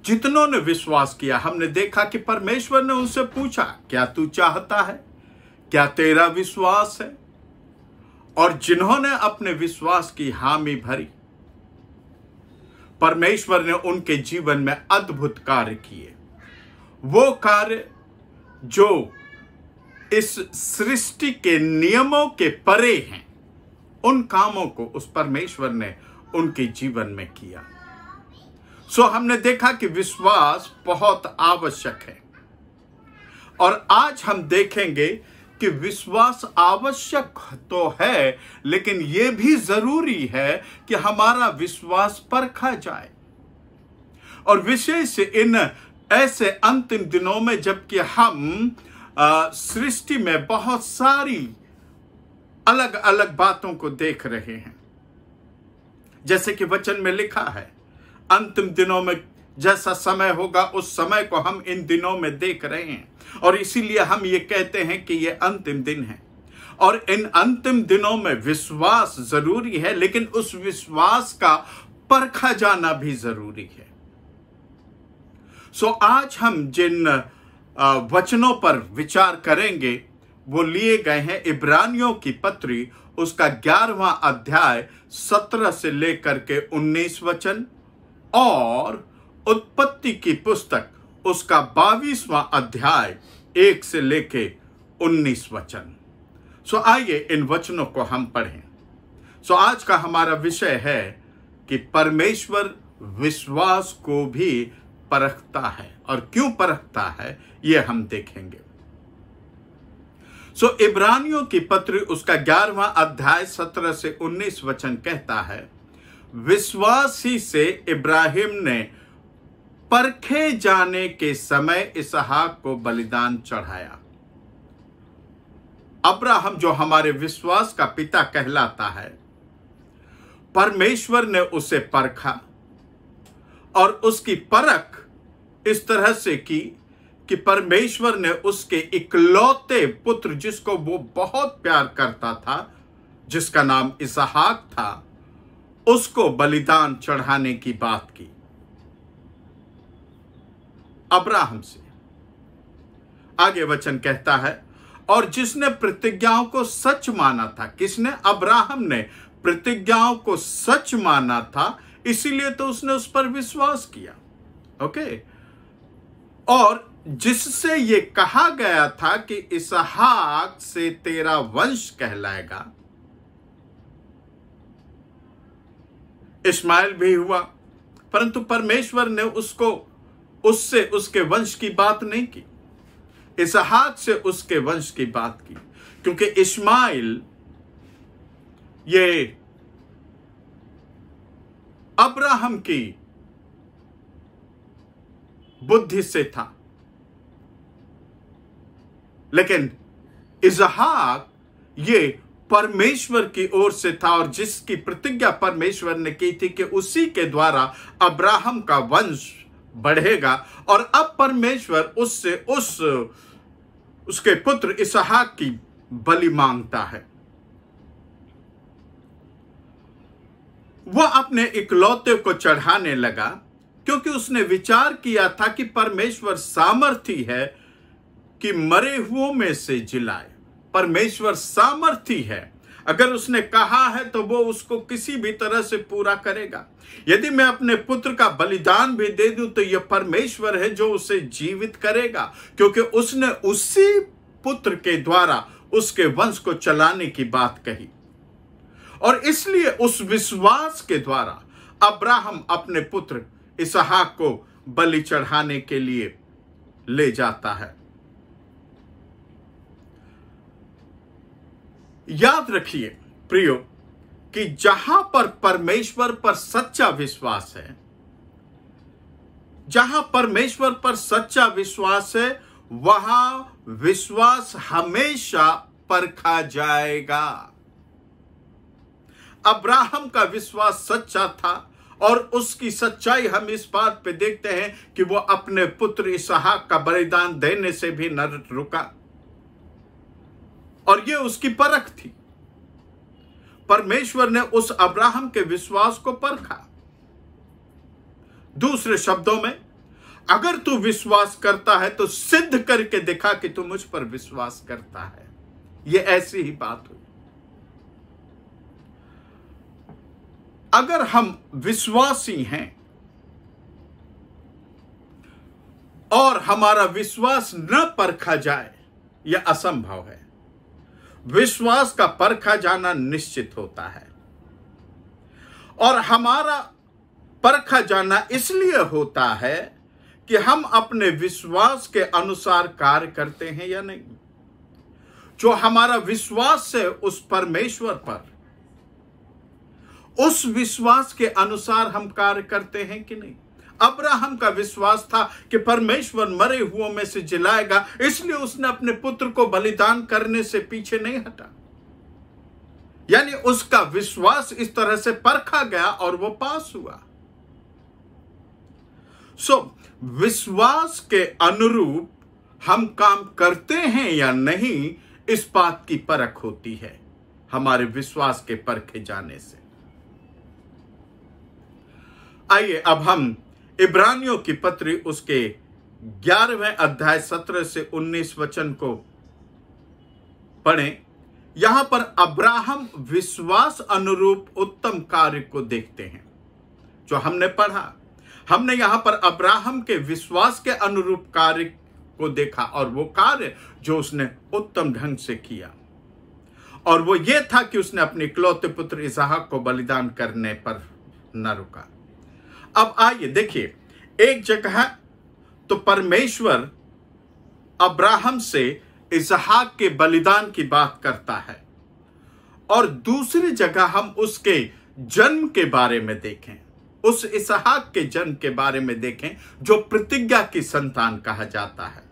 जितनों ने विश्वास किया, हमने देखा कि परमेश्वर ने उनसे पूछा, क्या तू चाहता है, क्या तेरा विश्वास है? और जिन्होंने अपने विश्वास की हामी भरी, परमेश्वर ने उनके जीवन में अद्भुत कार्य किए। वो कार्य जो इस सृष्टि के नियमों के परे हैं, उन कामों को उस परमेश्वर ने उनके जीवन में किया। सो हमने देखा कि विश्वास बहुत आवश्यक है, और आज हम देखेंगे कि विश्वास आवश्यक तो है, लेकिन यह भी जरूरी है कि हमारा विश्वास परखा जाए। और विशेष से इन ऐसे अंतिम दिनों में, जबकि हम सृष्टि में बहुत सारी अलग अलग बातों को देख रहे हैं, जैसे कि वचन में लिखा है, अंतिम दिनों में जैसा समय होगा उस समय को हम इन दिनों में देख रहे हैं, और इसीलिए हम ये कहते हैं कि ये अंतिम दिन है। और इन अंतिम दिनों में विश्वास जरूरी है, लेकिन उस विश्वास का परखा जाना भी जरूरी है। सो आज हम जिन वचनों पर विचार करेंगे वो लिए गए हैं इब्रानियों की पत्री, उसका 11वां अध्याय 17 से लेकर के 19 वचन, और उत्पत्ति की पुस्तक उसका 22वां अध्याय 1 से लेके 19 वचन। सो आइए इन वचनों को हम पढ़ें। सो आज का हमारा विषय है कि परमेश्वर विश्वास को भी परखता है, और क्यों परखता है यह हम देखेंगे। सो इब्रानियों की पत्री उसका 11वां अध्याय 17 से 19 वचन कहता है, विश्वास ही से इब्राहिम ने परखे जाने के समय इसहाक को बलिदान चढ़ाया। अब्राहम जो हमारे विश्वास का पिता कहलाता है, परमेश्वर ने उसे परखा और उसकी परख इस तरह से की कि परमेश्वर ने उसके इकलौते पुत्र, जिसको वो बहुत प्यार करता था, जिसका नाम इसहाक था, उसको बलिदान चढ़ाने की बात की अब्राहम से। आगे वचन कहता है, और जिसने प्रतिज्ञाओं को सच माना था। किसने? अब्राहम ने प्रतिज्ञाओं को सच माना था, इसीलिए तो उसने उस पर विश्वास किया। ओके। और जिससे ये कहा गया था कि इसहाक से तेरा वंश कहलाएगा। इस्माइल भी हुआ, परंतु परमेश्वर ने उससे उसके वंश की बात नहीं की, इसहाक से उसके वंश की बात की, क्योंकि इस्माइल ये अब्राहम की बुद्धि से था, लेकिन इसहाक ये परमेश्वर की ओर से था, और जिसकी प्रतिज्ञा परमेश्वर ने की थी कि उसी के द्वारा अब्राहम का वंश बढ़ेगा। और अब परमेश्वर उससे उसके पुत्र इसहाक की बलि मांगता है। वह अपने इकलौते को चढ़ाने लगा, क्योंकि उसने विचार किया था कि परमेश्वर सामर्थी है कि मरे हुओं में से जिलाए। परमेश्वर सामर्थी है, अगर उसने कहा है तो वो उसको किसी भी तरह से पूरा करेगा। यदि मैं अपने पुत्र का बलिदान भी दे दूं तो यह परमेश्वर है जो उसे जीवित करेगा, क्योंकि उसने उसी पुत्र के द्वारा उसके वंश को चलाने की बात कही। और इसलिए उस विश्वास के द्वारा अब्राहम अपने पुत्र इसहाक को बलि चढ़ाने के लिए ले जाता है। याद रखिए प्रियो कि जहां पर परमेश्वर पर सच्चा विश्वास है, जहां परमेश्वर पर सच्चा विश्वास है, वहां विश्वास हमेशा परखा जाएगा। अब्राहम का विश्वास सच्चा था, और उसकी सच्चाई हम इस बात पे देखते हैं कि वो अपने पुत्र इसहाक का बलिदान देने से भी न रुका, और ये उसकी परख थी। परमेश्वर ने उस अब्राहम के विश्वास को परखा। दूसरे शब्दों में, अगर तू विश्वास करता है तो सिद्ध करके दिखा कि तू मुझ पर विश्वास करता है। ये ऐसी ही बात हुई। अगर हम विश्वासी हैं और हमारा विश्वास न परखा जाए, यह असंभव है। विश्वास का परखा जाना निश्चित होता है, और हमारा परखा जाना इसलिए होता है कि हम अपने विश्वास के अनुसार कार्य करते हैं या नहीं। जो हमारा विश्वास है उस परमेश्वर पर, उस विश्वास के अनुसार हम कार्य करते हैं कि नहीं। अब्राहम का विश्वास था कि परमेश्वर मरे हुओं में से जिलाएगा, इसलिए उसने अपने पुत्र को बलिदान करने से पीछे नहीं हटा। यानी उसका विश्वास इस तरह से परखा गया और वो पास हुआ। विश्वास के अनुरूप हम काम करते हैं या नहीं, इस बात की परख होती है हमारे विश्वास के परखे जाने से। आइए अब हम इब्रानियों की पत्री उसके 11वें अध्याय 17 से 19 वचन को पढ़ें। यहां पर अब्राहम विश्वास अनुरूप उत्तम कार्य को देखते हैं जो हमने पढ़ा। हमने यहां पर अब्राहम के विश्वास के अनुरूप कार्य को देखा और वो कार्य जो उसने उत्तम ढंग से किया, और वो ये था कि उसने अपने इकलौते पुत्र इसहाक को बलिदान करने पर न रुका। अब आइए देखिए, एक जगह तो परमेश्वर अब्राहम से इसहाक के बलिदान की बात करता है, और दूसरी जगह हम उसके जन्म के बारे में देखें, उस इसहाक के जन्म के बारे में देखें जो प्रतिज्ञा की संतान कहा जाता है।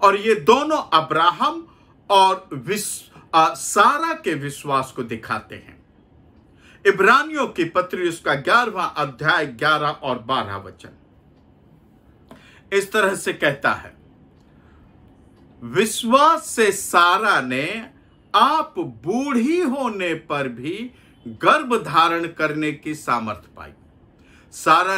और ये दोनों अब्राहम और सारा के विश्वास को दिखाते हैं। इब्रानियों की पत्री उसका 11वां अध्याय 11 और 12 वचन इस तरह से कहता है, विश्वास से सारा ने आप बूढ़ी होने पर भी गर्भ धारण करने की सामर्थ पाई। सारा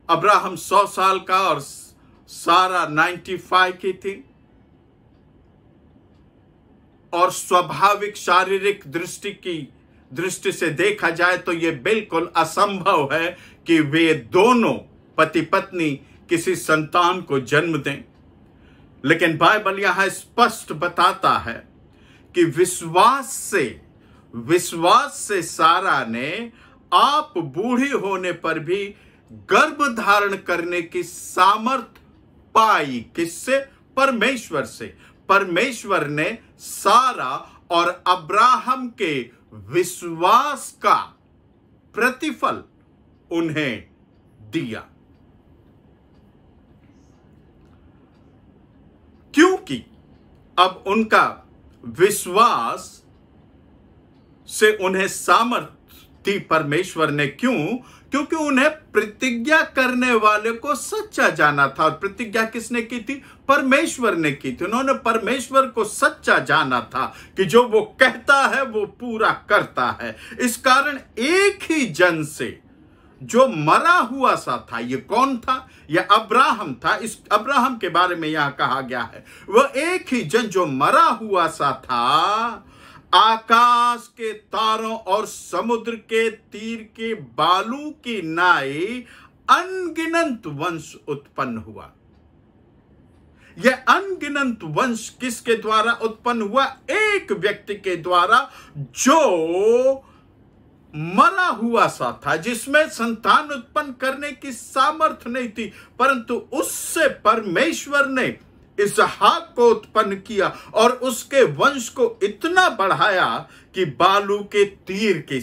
अब्राहम 100 साल का और सारा 95 की थी, और स्वाभाविक शारीरिक दृष्टि से देखा जाए तो यह बिल्कुल असंभव है कि वे दोनों पति पत्नी किसी संतान को जन्म दें। लेकिन बाइबल यहां स्पष्ट बताता है कि विश्वास से सारा ने आप बूढ़ी होने पर भी गर्भ धारण करने की सामर्थ पाई। किससे? परमेश्वर से। परमेश्वर ने सारा और अब्राहम के विश्वास का प्रतिफल उन्हें दिया, क्योंकि अब उनका विश्वास से उन्हें सामर्थ दी परमेश्वर ने। क्योंकि उन्हें प्रतिज्ञा करने वाले को सच्चा जाना था, और प्रतिज्ञा किसने की थी? परमेश्वर ने की थी। उन्होंने परमेश्वर को सच्चा जाना था कि जो वो कहता है वो पूरा करता है। इस कारण एक ही जन से जो मरा हुआ सा था, ये कौन था? यह अब्राहम था। इस अब्राहम के बारे में यहां कहा गया है, वह एक ही जन जो मरा हुआ सा था, आकाश के तारों और समुद्र के तीर के बालू की नाई अनगिनत वंश उत्पन्न हुआ। यह अनगिनत वंश किसके द्वारा उत्पन्न हुआ? एक व्यक्ति के द्वारा जो मरा हुआ सा था, जिसमें संतान उत्पन्न करने की सामर्थ्य नहीं थी, परंतु उससे परमेश्वर ने इसहाक को उत्पन्न किया और उसके वंश को इतना बढ़ाया कि बालू के तीर की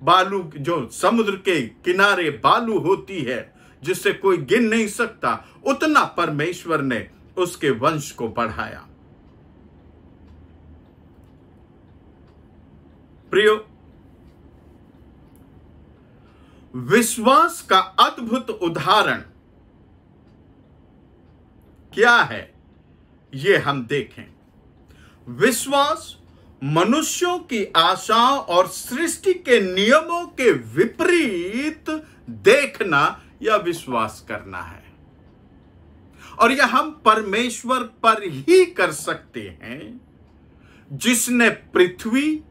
बालू, जो समुद्र के किनारे बालू होती है जिससे कोई गिन नहीं सकता, उतना परमेश्वर ने उसके वंश को बढ़ाया। प्रियो, विश्वास का अद्भुत उदाहरण क्या है ये हम देखें। विश्वास मनुष्यों की आशाओं और सृष्टि के नियमों के विपरीत देखना या विश्वास करना है, और यह हम परमेश्वर पर ही कर सकते हैं जिसने पृथ्वी,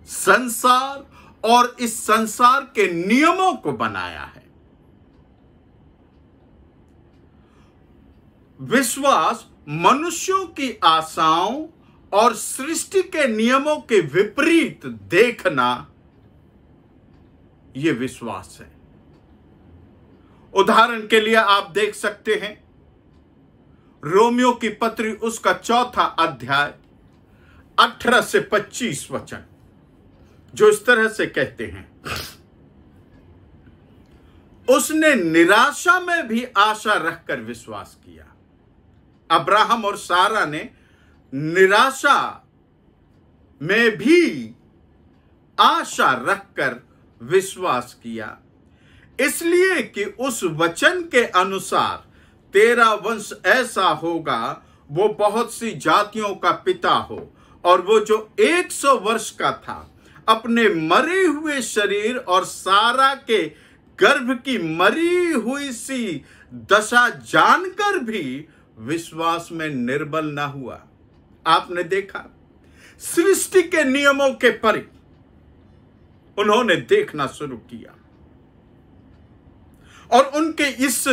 संसार और इस संसार के नियमों को बनाया है। विश्वास मनुष्यों की आशाओं और सृष्टि के नियमों के विपरीत देखना, यह विश्वास है। उदाहरण के लिए आप देख सकते हैं रोमियो की पत्री उसका 4 अध्याय 18 से 25 वचन, जो इस तरह से कहते हैं, उसने निराशा में भी आशा रखकर विश्वास किया। अब्राहम और सारा ने निराशा में भी आशा रखकर विश्वास किया, इसलिए कि उस वचन के अनुसार तेरा वंश ऐसा होगा, वो बहुत सी जातियों का पिता हो। और वो जो 100 वर्ष का था, अपने मरे हुए शरीर और सारा के गर्भ की मरी हुई सी दशा जानकर भी विश्वास में निर्बल न हुआ। आपने देखा, सृष्टि के नियमों के परे उन्होंने देखना शुरू किया, और उनके इस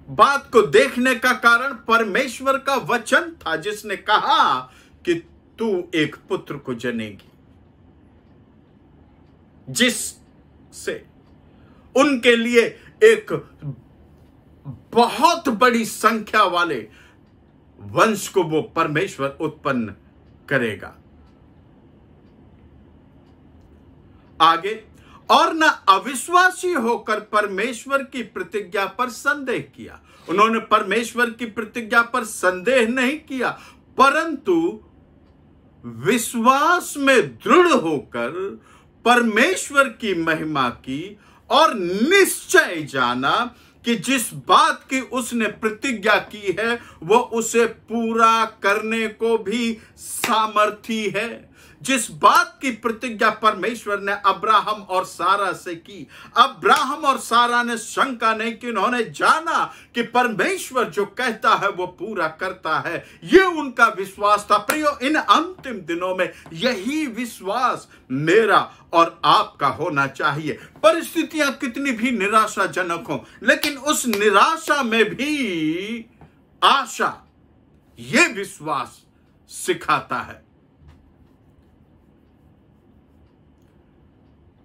बात को देखने का कारण परमेश्वर का वचन था, जिसने कहा कि तू एक पुत्र को जनेगी, जिससे उनके लिए एक बहुत बड़ी संख्या वाले वंश को वो परमेश्वर उत्पन्न करेगा। आगे, और न अविश्वासी होकर परमेश्वर की प्रतिज्ञा पर संदेह किया। उन्होंने परमेश्वर की प्रतिज्ञा पर संदेह नहीं किया, परंतु विश्वास में दृढ़ होकर परमेश्वर की महिमा की और निश्चय जाना कि जिस बात की उसने प्रतिज्ञा की है वो उसे पूरा करने को भी सामर्थी है। जिस बात की प्रतिज्ञा परमेश्वर ने अब्राहम और सारा से की, अब्राहम और सारा ने शंका नहीं की, उन्होंने जाना कि परमेश्वर जो कहता है वो पूरा करता है। ये उनका विश्वास था। प्रियो, इन अंतिम दिनों में यही विश्वास मेरा और आपका होना चाहिए। परिस्थितियां कितनी भी निराशाजनक हो, लेकिन उस निराशा में भी आशा ये विश्वास सिखाता है।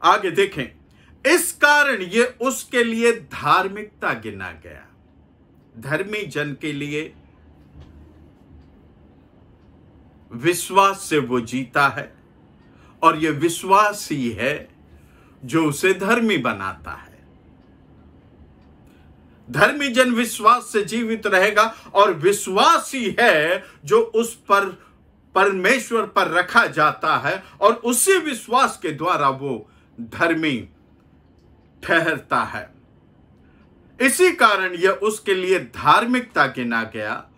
आगे देखें, इस कारण ये उसके लिए धार्मिकता गिना गया। धर्मी जन के लिए विश्वास से वो जीता है, और ये विश्वास ही है जो उसे धर्मी बनाता है। धर्मी जन विश्वास से जीवित रहेगा, और विश्वास ही है जो उस पर परमेश्वर पर रखा जाता है, और उसी विश्वास के द्वारा वो धर्मी ठहरता है। इसी कारण यह उसके लिए धार्मिकता गिना गया,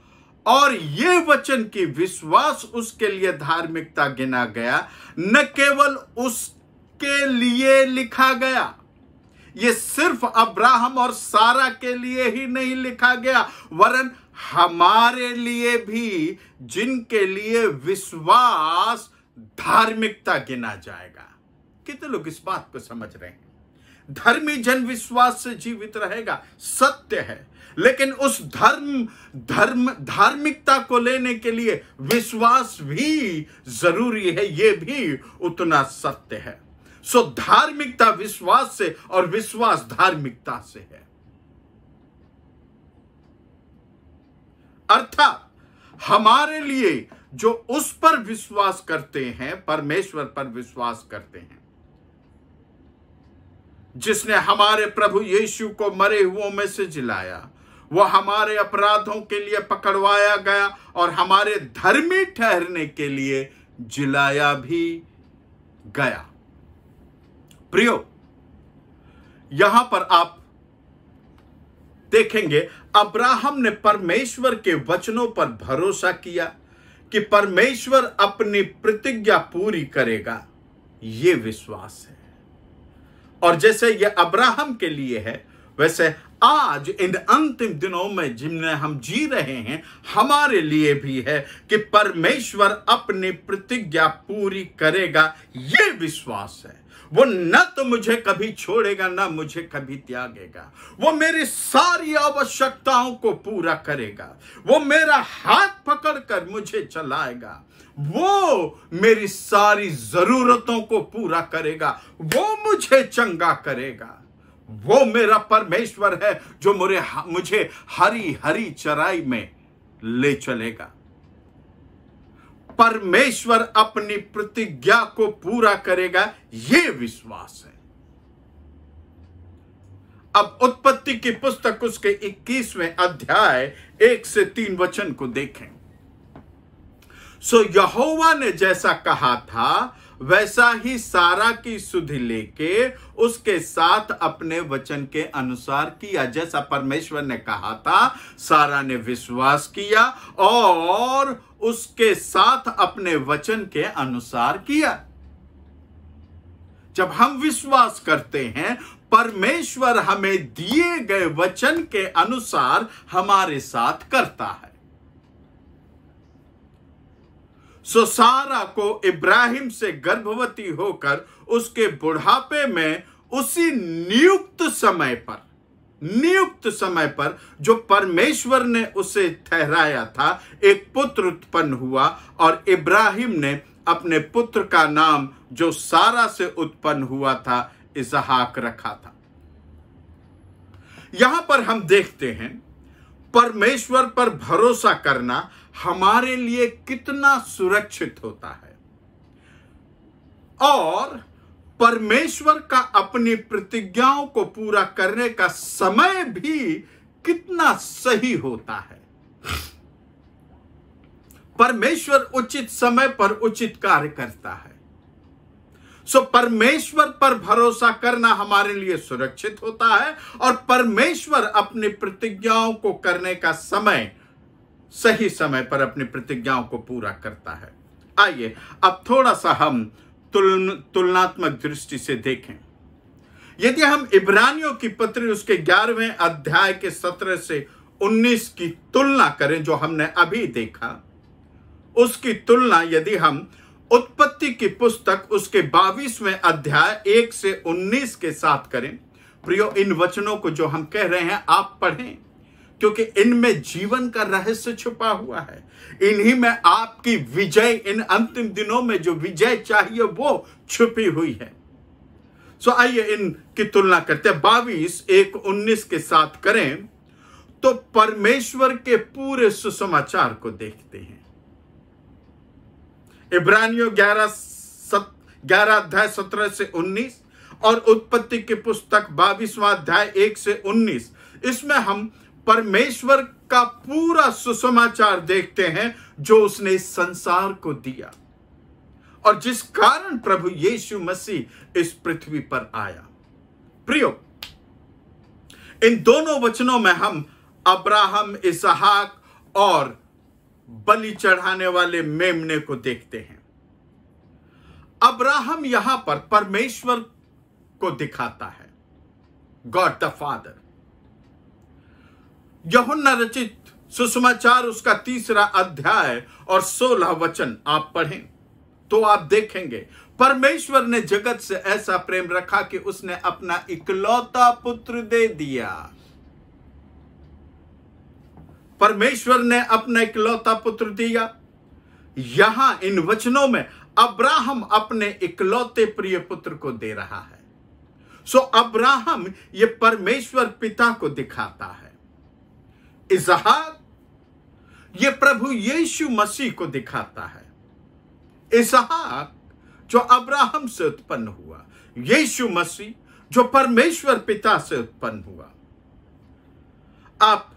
और यह वचन की विश्वास उसके लिए धार्मिकता गिना गया। न केवल उसके लिए लिखा गया, यह सिर्फ अब्राहम और सारा के लिए ही नहीं लिखा गया, वरन हमारे लिए भी, जिनके लिए विश्वास धार्मिकता गिना जाएगा। कितने लोग इस बात को समझ रहे हैं? धर्मी जन विश्वास से जीवित रहेगा, सत्य है, लेकिन उस धार्मिकता को लेने के लिए विश्वास भी जरूरी है, यह भी उतना सत्य है। सो धार्मिकता विश्वास से और विश्वास धार्मिकता से है। अर्थात हमारे लिए जो उस पर विश्वास करते हैं, परमेश्वर पर विश्वास करते हैं, जिसने हमारे प्रभु यीशु को मरे हुओं में से जिलाया, वह हमारे अपराधों के लिए पकड़वाया गया और हमारे धर्मी ठहरने के लिए जिलाया भी गया। प्रियो, यहां पर आप देखेंगे, अब्राहम ने परमेश्वर के वचनों पर भरोसा किया कि परमेश्वर अपनी प्रतिज्ञा पूरी करेगा। यह विश्वास है, और जैसे यह अब्राहम के लिए है, वैसे आज इन अंतिम दिनों में जिनमें हम जी रहे हैं, हमारे लिए भी है कि परमेश्वर अपनी प्रतिज्ञा पूरी करेगा। यह विश्वास है। वो न तो मुझे कभी छोड़ेगा, न मुझे कभी त्यागेगा। वो मेरी सारी आवश्यकताओं को पूरा करेगा। वो मेरा हाथ पकड़कर मुझे चलाएगा। वो मेरी सारी जरूरतों को पूरा करेगा। वो मुझे चंगा करेगा। वो मेरा परमेश्वर है जो मुझे हरी हरी चराई में ले चलेगा। परमेश्वर अपनी प्रतिज्ञा को पूरा करेगा, यह विश्वास है। अब उत्पत्ति की पुस्तक उसके 21वें अध्याय 1 से 3 वचन को देखें। सो यहोवा ने जैसा कहा था वैसा ही सारा की सुधि लेके उसके साथ अपने वचन के अनुसार किया। जैसा परमेश्वर ने कहा था, सारा ने विश्वास किया और उसके साथ अपने वचन के अनुसार किया। जब हम विश्वास करते हैं, परमेश्वर हमें दिए गए वचन के अनुसार हमारे साथ करता है। सो सारा को इब्राहिम से गर्भवती होकर उसके बुढ़ापे में उसी नियुक्त समय पर जो परमेश्वर ने उसे ठहराया था, एक पुत्र उत्पन्न हुआ और इब्राहिम ने अपने पुत्र का नाम जो सारा से उत्पन्न हुआ था इसहाक रखा था। यहां पर हम देखते हैं परमेश्वर पर भरोसा करना हमारे लिए कितना सुरक्षित होता है और परमेश्वर का अपनी प्रतिज्ञाओं को पूरा करने का समय भी कितना सही होता है। परमेश्वर उचित समय पर उचित कार्य करता है। सो परमेश्वर पर भरोसा करना हमारे लिए सुरक्षित होता है और परमेश्वर अपनी प्रतिज्ञाओं को करने का समय, सही समय पर अपनी प्रतिज्ञाओं को पूरा करता है। आइए अब थोड़ा सा हम तुलनात्मक दृष्टि से देखें। यदि हम इब्रानियों की पत्री उसके 11वें अध्याय के 17 से 19 की तुलना करें, जो हमने अभी देखा, उसकी तुलना यदि हम उत्पत्ति की पुस्तक उसके 22वें अध्याय 1 से 19 के साथ करें, प्रियो, इन वचनों को जो हम कह रहे हैं आप पढ़ें, क्योंकि इनमें जीवन का रहस्य छुपा हुआ है। इन्हीं में आपकी विजय, इन अंतिम दिनों में जो विजय चाहिए वो छुपी हुई है। सो आइए इनकी तुलना करते हैं। 22:1-19 के साथ करें तो परमेश्वर के पूरे सुसमाचार को देखते हैं। इब्रानियों 11 अध्याय 17 से 19 और उत्पत्ति की पुस्तक 22वां अध्याय 1 से 19, इसमें हम परमेश्वर का पूरा सुसमाचार देखते हैं जो उसने इस संसार को दिया और जिस कारण प्रभु यीशु मसीह इस पृथ्वी पर आया। प्रियो, इन दोनों वचनों में हम अब्राहम, इसहाक और बलि चढ़ाने वाले मेमने को देखते हैं। अब्राहम यहां पर परमेश्वर को दिखाता है, गॉड द फादर। यूहन्ना रचित सुसमाचार उसका 3 अध्याय और 16 वचन आप पढ़ें तो आप देखेंगे परमेश्वर ने जगत से ऐसा प्रेम रखा कि उसने अपना इकलौता पुत्र दे दिया। परमेश्वर ने अपना इकलौता पुत्र दिया। यहां इन वचनों में अब्राहम अपने इकलौते प्रिय पुत्र को दे रहा है। सो अब्राहम ये परमेश्वर पिता को दिखाता है। इसहाक ये प्रभु यीशु मसीह को दिखाता है। इसहाक जो अब्राहम से उत्पन्न हुआ, यीशु मसीह जो परमेश्वर पिता से उत्पन्न हुआ। आप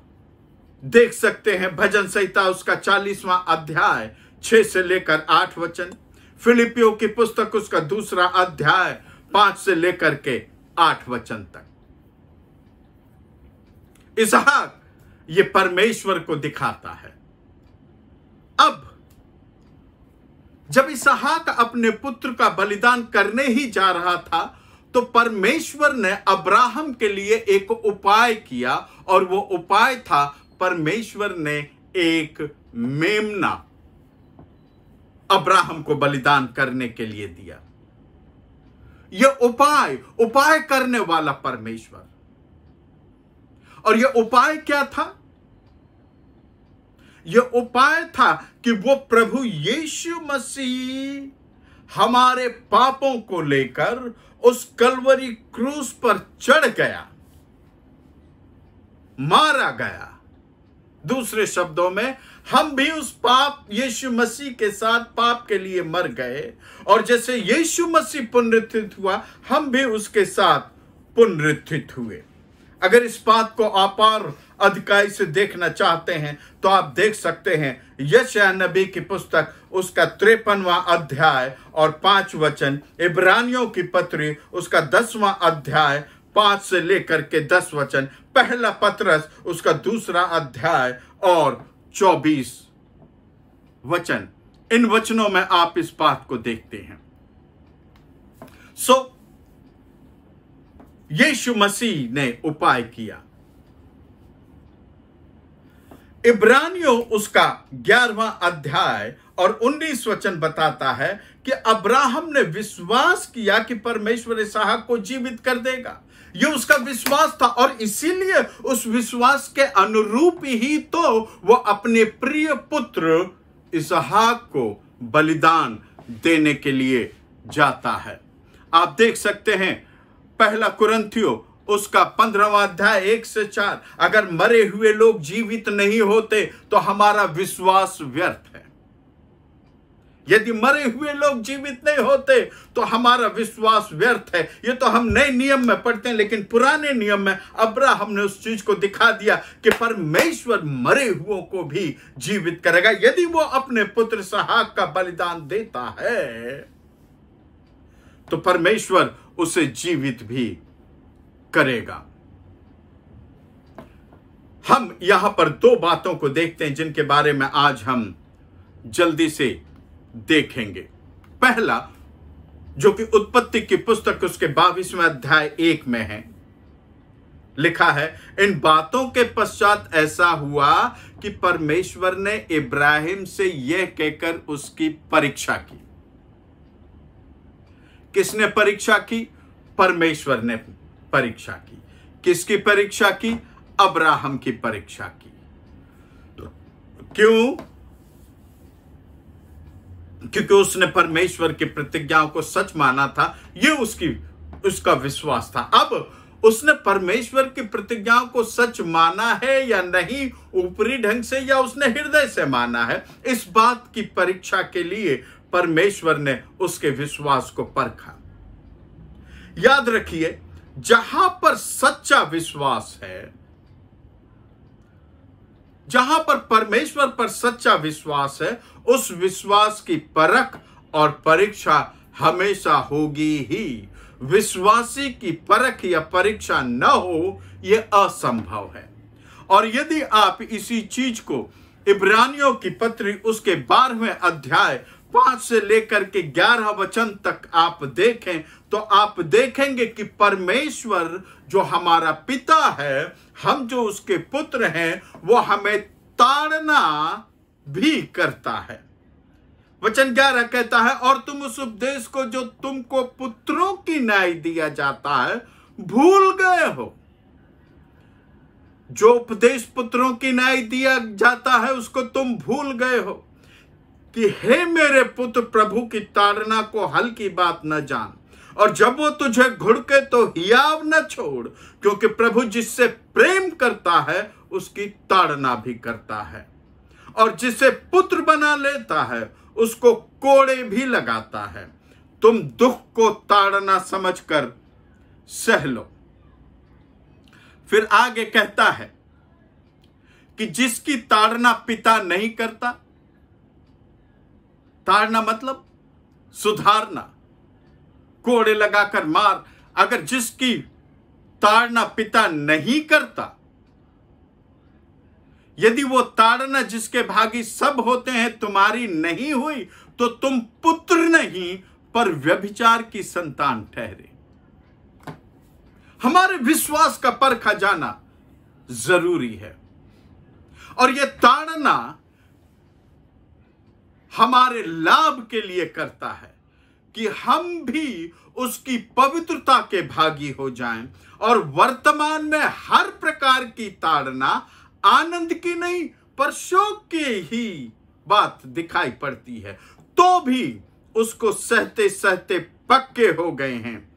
देख सकते हैं भजन संहिता उसका 40वां अध्याय 6 से लेकर 8 वचन, फिलिपियों की पुस्तक उसका 2 अध्याय 5 से लेकर के 8 वचन तक। इसहाक ये परमेश्वर को दिखाता है। अब जब इसहाक अपने पुत्र का बलिदान करने ही जा रहा था तो परमेश्वर ने अब्राहम के लिए एक उपाय किया और वो उपाय था परमेश्वर ने एक मेमना अब्राहम को बलिदान करने के लिए दिया। यह उपाय करने वाला परमेश्वर। और यह उपाय क्या था? यह उपाय था कि वो प्रभु यीशु मसीह हमारे पापों को लेकर उस कलवरी क्रूस पर चढ़ गया, मारा गया। दूसरे शब्दों में हम भी उस पाप यीशु मसीह के साथ पाप के लिए मर गए और जैसे यीशु मसीह पुनरुत्थित हुआ हम भी उसके साथ पुनरुत्थित हुए। अगर इस बात को आप और अधिकाई से देखना चाहते हैं तो आप देख सकते हैं यशायाह नबी की पुस्तक उसका 53वां अध्याय और 5 वचन, इब्रानियों की पत्री उसका 10वां अध्याय 5 से लेकर के 10 वचन, पहला पतरस उसका 2रा अध्याय और 24 वचन। इन वचनों में आप इस बात को देखते हैं। यीशु मसीह ने उपाय किया। इब्रानियों उसका 11वां अध्याय और 19 वचन बताता है कि अब्राहम ने विश्वास किया कि परमेश्वर इसहाक को जीवित कर देगा। यह उसका विश्वास था और इसीलिए उस विश्वास के अनुरूप ही तो वह अपने प्रिय पुत्र इसहाक को बलिदान देने के लिए जाता है। आप देख सकते हैं पहला कुरिन्थियों उसका 15वां अध्याय 1 से 4, अगर मरे हुए लोग जीवित नहीं होते तो हमारा विश्वास व्यर्थ है। यदि मरे हुए लोग जीवित नहीं होते तो हमारा विश्वास व्यर्थ है। ये तो हम नए नियम में पढ़ते हैं, लेकिन पुराने नियम में अब्राहम ने उस चीज को दिखा दिया कि परमेश्वर मरे हुओं को भी जीवित करेगा। यदि वो अपने पुत्र इसहाक का बलिदान देता है तो परमेश्वर उसे जीवित भी करेगा। हम यहां पर 2 बातों को देखते हैं जिनके बारे में आज हम जल्दी से देखेंगे। पहला, जो कि उत्पत्ति की पुस्तक उसके 22वें अध्याय 1 में है, लिखा है, इन बातों के पश्चात ऐसा हुआ कि परमेश्वर ने इब्राहिम से यह कहकर उसकी परीक्षा की। किसने परीक्षा की? परमेश्वर ने परीक्षा की। किसकी परीक्षा की? अब्राहम की परीक्षा की। क्यों? क्योंकि उसने परमेश्वर की प्रतिज्ञाओं को सच माना था। यह उसका विश्वास था। अब उसने परमेश्वर की प्रतिज्ञाओं को सच माना है या नहीं, ऊपरी ढंग से या उसने हृदय से माना है, इस बात की परीक्षा के लिए परमेश्वर ने उसके विश्वास को परखा। याद रखिए, जहां पर सच्चा विश्वास है, जहां पर परमेश्वर पर सच्चा विश्वास है, उस विश्वास की परख और परीक्षा हमेशा होगी ही। विश्वासी की परख या परीक्षा न हो, यह असंभव है। और यदि आप इसी चीज को इब्रानियों की पत्री उसके 12वें अध्याय 5 से लेकर के 11 वचन तक आप देखें तो आप देखेंगे कि परमेश्वर जो हमारा पिता है, हम जो उसके पुत्र हैं, वो हमें ताड़ना भी करता है। वचन 11 कहता है, और तुम उस उपदेश को जो तुमको पुत्रों की न्याय दिया जाता है भूल गए हो। जो उपदेश पुत्रों की न्याय दिया जाता है उसको तुम भूल गए हो कि हे मेरे पुत्र, प्रभु की ताड़ना को हल्की बात न जान, और जब वो तुझे घुड़के तो हियाव न छोड़, क्योंकि प्रभु जिससे प्रेम करता है उसकी ताड़ना भी करता है, और जिसे पुत्र बना लेता है उसको कोड़े भी लगाता है। तुम दुख को ताड़ना समझकर सह लो। फिर आगे कहता है कि जिसकी ताड़ना पिता नहीं करता, ताड़ना मतलब सुधारना, कोड़े लगाकर मार, अगर जिसकी ताड़ना पिता नहीं करता, यदि वो ताड़ना जिसके भागी सब होते हैं तुम्हारी नहीं हुई, तो तुम पुत्र नहीं पर व्यभिचार की संतान ठहरे। हमारे विश्वास का परखा जाना जरूरी है, और यह ताड़ना हमारे लाभ के लिए करता है कि हम भी उसकी पवित्रता के भागी हो जाएं, और वर्तमान में हर प्रकार की ताड़ना आनंद की नहीं पर शोक की ही बात दिखाई पड़ती है, तो भी उसको सहते सहते पक्के हो गए हैं,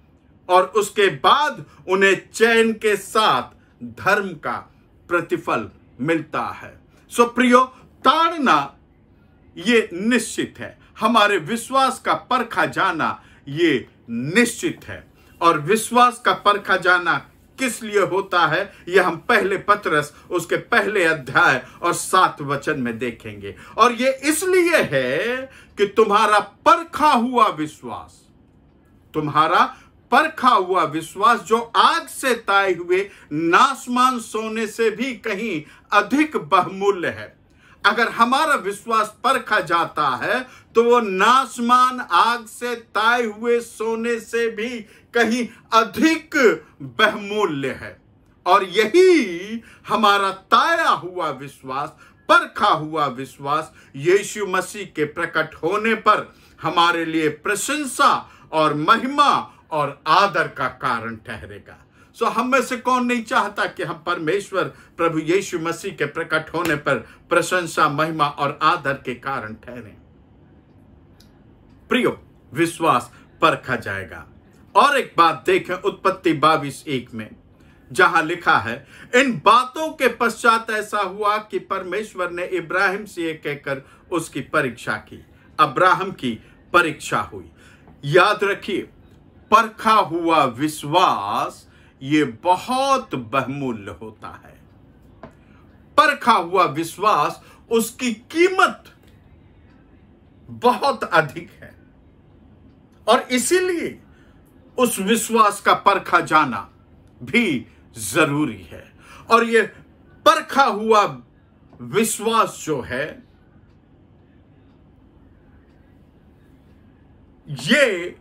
और उसके बाद उन्हें चैन के साथ धर्म का प्रतिफल मिलता है। सो प्रियो, ताड़ना ये निश्चित है। हमारे विश्वास का परखा जाना ये निश्चित है। और विश्वास का परखा जाना किस लिए होता है यह हम पहले पतरस उसके पहले अध्याय और 7 वचन में देखेंगे। और यह इसलिए है कि तुम्हारा परखा हुआ विश्वास, तुम्हारा परखा हुआ विश्वास जो आग से ताए हुए नाशमान सोने से भी कहीं अधिक बहुमूल्य है। अगर हमारा विश्वास परखा जाता है तो वो नाशमान आग से ताए हुए सोने से भी कहीं अधिक बहुमूल्य है। और यही हमारा ताया हुआ विश्वास, परखा हुआ विश्वास यीशु मसीह के प्रकट होने पर हमारे लिए प्रशंसा और महिमा और आदर का कारण ठहरेगा। सो हम में से कौन नहीं चाहता कि हम परमेश्वर प्रभु यीशु मसीह के प्रकट होने पर प्रशंसा, महिमा और आदर के कारण ठहरें। प्रियो, विश्वास परखा जाएगा। और एक बात देखें उत्पत्ति 22:1 में, जहां लिखा है, इन बातों के पश्चात ऐसा हुआ कि परमेश्वर ने इब्राहिम से यह कहकर उसकी परीक्षा की। अब्राहम की परीक्षा हुई। याद रखिए, परखा हुआ विश्वास ये बहुत बहुमूल्य होता है। परखा हुआ विश्वास, उसकी कीमत बहुत अधिक है और इसीलिए उस विश्वास का परखा जाना भी जरूरी है। और ये परखा हुआ विश्वास जो है, ये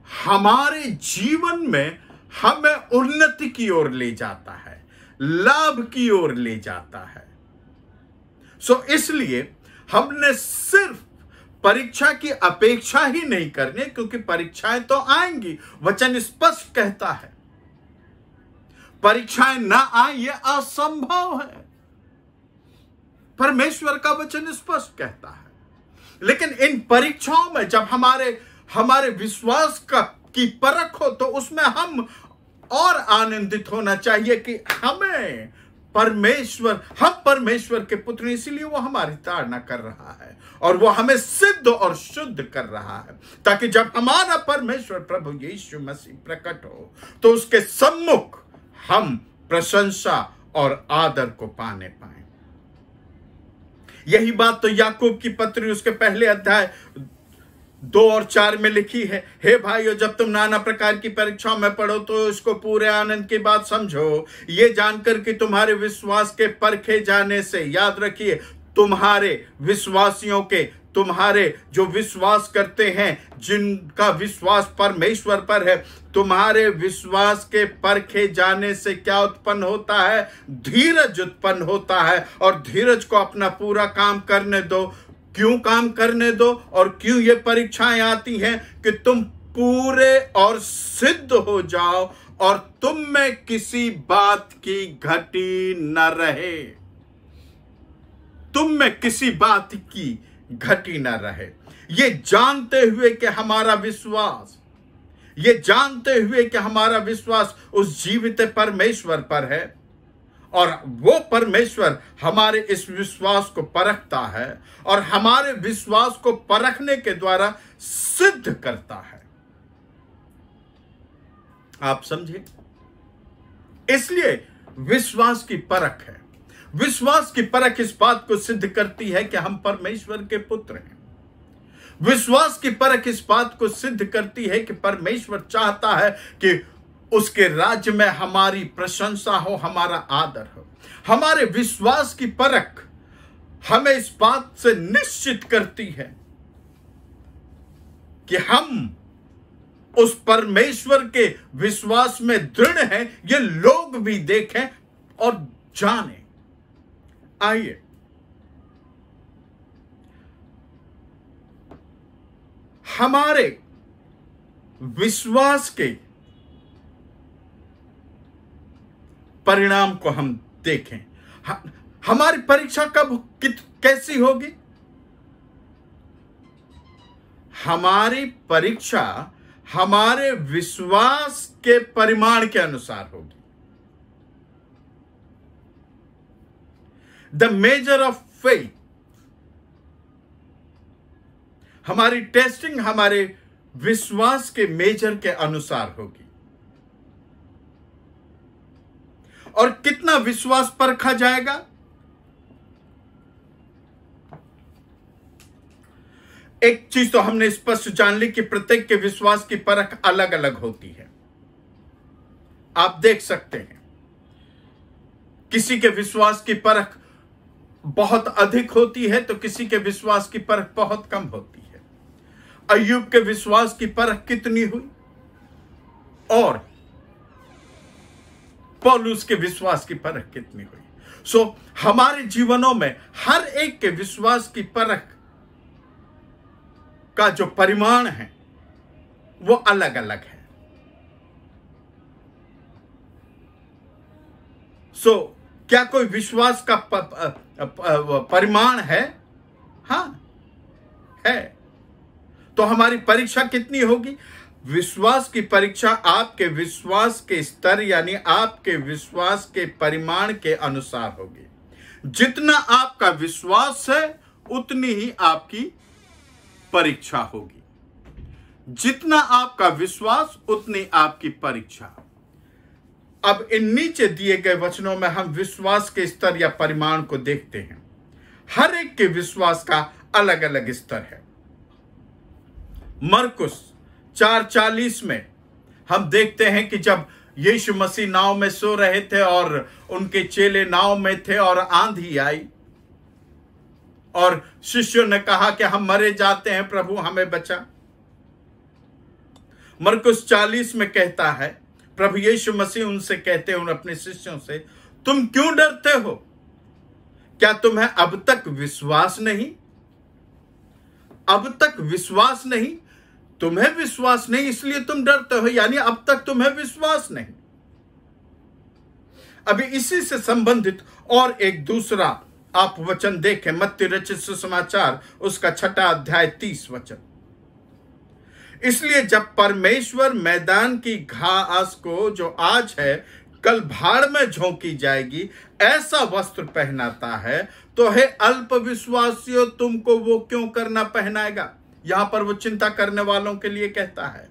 हमारे जीवन में हमें उन्नति की ओर ले जाता है, लाभ की ओर ले जाता है। सो इसलिए हमने सिर्फ परीक्षा की अपेक्षा ही नहीं करनी, क्योंकि परीक्षाएं तो आएंगी। वचन स्पष्ट कहता है परीक्षाएं ना आए ये असंभव है। परमेश्वर का वचन स्पष्ट कहता है। लेकिन इन परीक्षाओं में जब हमारे विश्वास की परख हो तो उसमें हम और आनंदित होना चाहिए कि हम परमेश्वर के पुत्र, इसीलिए वो हमारी ताड़ना कर रहा है और वो हमें सिद्ध और शुद्ध कर रहा है, ताकि जब हमारा परमेश्वर प्रभु यीशु मसीह प्रकट हो तो उसके सम्मुख हम प्रशंसा और आदर को पाने पाए। यही बात तो याकूब की पत्री उसके पहले अध्याय 2 और 4 में लिखी है। हे भाइयों, जब तुम नाना प्रकार की परीक्षाओं में पढ़ो तो इसको पूरे आनंद की बात समझो, ये जानकर कि तुम्हारे विश्वास के परखे जाने से, याद रखिए, तुम्हारे विश्वासियों के, तुम्हारे जो विश्वास करते हैं, जिनका विश्वास परमेश्वर पर है, तुम्हारे विश्वास के परखे जाने से क्या उत्पन्न होता है? धीरज उत्पन्न होता है। और धीरज को अपना पूरा काम करने दो। क्यों काम करने दो और क्यों ये परीक्षाएं आती हैं? कि तुम पूरे और सिद्ध हो जाओ और तुम में किसी बात की घटी न रहे। तुम में किसी बात की घटी न रहे। ये जानते हुए कि हमारा विश्वास उस जीवित परमेश्वर पर है और वो परमेश्वर हमारे इस विश्वास को परखता है और हमारे विश्वास को परखने के द्वारा सिद्ध करता है। आप समझे? इसलिए विश्वास की परख है। विश्वास की परख इस बात को सिद्ध करती है कि हम परमेश्वर के पुत्र हैं। विश्वास की परख इस बात को सिद्ध करती है कि परमेश्वर चाहता है कि उसके राज्य में हमारी प्रशंसा हो, हमारा आदर हो। हमारे विश्वास की परख हमें इस बात से निश्चित करती है कि हम उस परमेश्वर के विश्वास में दृढ़ हैं, ये लोग भी देखें और जानें। आइए हमारे विश्वास के परिणाम को हम देखें। हमारी परीक्षा कैसी होगी? हमारी परीक्षा हमारे विश्वास के परिमाण के अनुसार होगी। द मेजर ऑफ फेथ, हमारी टेस्टिंग हमारे विश्वास के मेजर के अनुसार होगी। और कितना विश्वास परखा जाएगा? एक चीज तो हमने स्पष्ट जान ली कि प्रत्येक के विश्वास की परख अलग अलग होती है। आप देख सकते हैं किसी के विश्वास की परख बहुत अधिक होती है तो किसी के विश्वास की परख बहुत कम होती है। अय्यूब के विश्वास की परख कितनी हुई और पौलुस के विश्वास की परख कितनी हुई? हमारे जीवनों में हर एक के विश्वास की परख का जो परिमाण है वो अलग अलग है। क्या कोई विश्वास का परिमाण है? हां है। तो हमारी परीक्षा कितनी होगी? विश्वास की परीक्षा आपके विश्वास के स्तर यानी आपके विश्वास के परिमाण के अनुसार होगी। जितना आपका विश्वास है उतनी ही आपकी परीक्षा होगी। जितना आपका विश्वास उतनी आपकी परीक्षा। अब इन नीचे दिए गए वचनों में हम विश्वास के स्तर या परिमाण को देखते हैं। हर एक के विश्वास का अलग अलग स्तर है। मरकुस 4:40 में हम देखते हैं कि जब यीशु मसीह नाव में सो रहे थे और उनके चेले नाव में थे और आंधी आई और शिष्यों ने कहा कि हम मरे जाते हैं, प्रभु हमें बचा। मरकुस 40 में कहता है, प्रभु यीशु मसीह उनसे कहते हैं, उन अपने शिष्यों से, तुम क्यों डरते हो? क्या तुम्हें अब तक विश्वास नहीं? अब तक विश्वास नहीं? तुम्हें विश्वास नहीं इसलिए तुम डरते हो, यानी अब तक तुम्हें विश्वास नहीं। अभी इसी से संबंधित और एक दूसरा आप वचन देखें, मत्ती रचित सुसमाचार उसका 6 अध्याय 30 वचन। इसलिए जब परमेश्वर मैदान की घास को जो आज है कल भाड़ में झोंकी जाएगी ऐसा वस्त्र पहनाता है, तो हे अल्प विश्वासियों तुमको वो क्यों करना पहनाएगा? यहां पर वो चिंता करने वालों के लिए कहता है।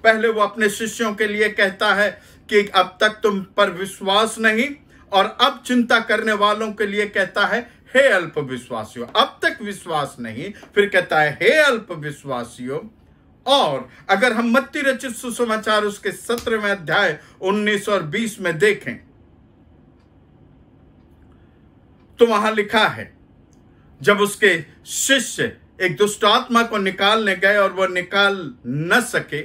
पहले वो अपने शिष्यों के लिए कहता है कि अब तक तुम पर विश्वास नहीं, और अब चिंता करने वालों के लिए कहता है हे अल्प विश्वासियों। अब तक विश्वास नहीं, फिर कहता है हे अल्प विश्वासियों। और अगर हम मत्ती रचित सुसमाचार उसके 17वें अध्याय 19 और 20 में देखें तो वहां लिखा है, जब उसके शिष्य एक दुष्ट आत्मा को निकालने गए और वह निकाल न सके,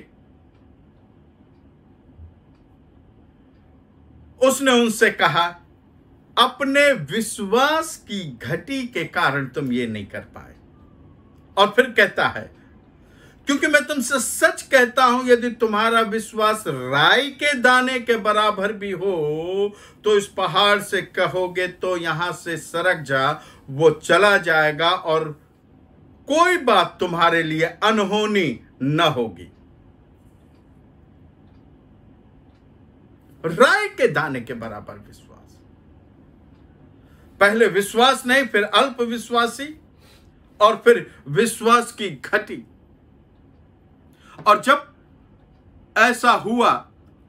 उसने उनसे कहा, अपने विश्वास की घटी के कारण तुम ये नहीं कर पाए। और फिर कहता है, क्योंकि मैं तुमसे सच कहता हूं यदि तुम्हारा विश्वास राई के दाने के बराबर भी हो तो इस पहाड़ से कहोगे तो यहां से सरक जा, वो चला जाएगा और कोई बात तुम्हारे लिए अनहोनी न होगी। राई के दाने के बराबर विश्वास। पहले विश्वास नहीं, फिर अल्प विश्वासी और फिर विश्वास की घटी। और जब ऐसा हुआ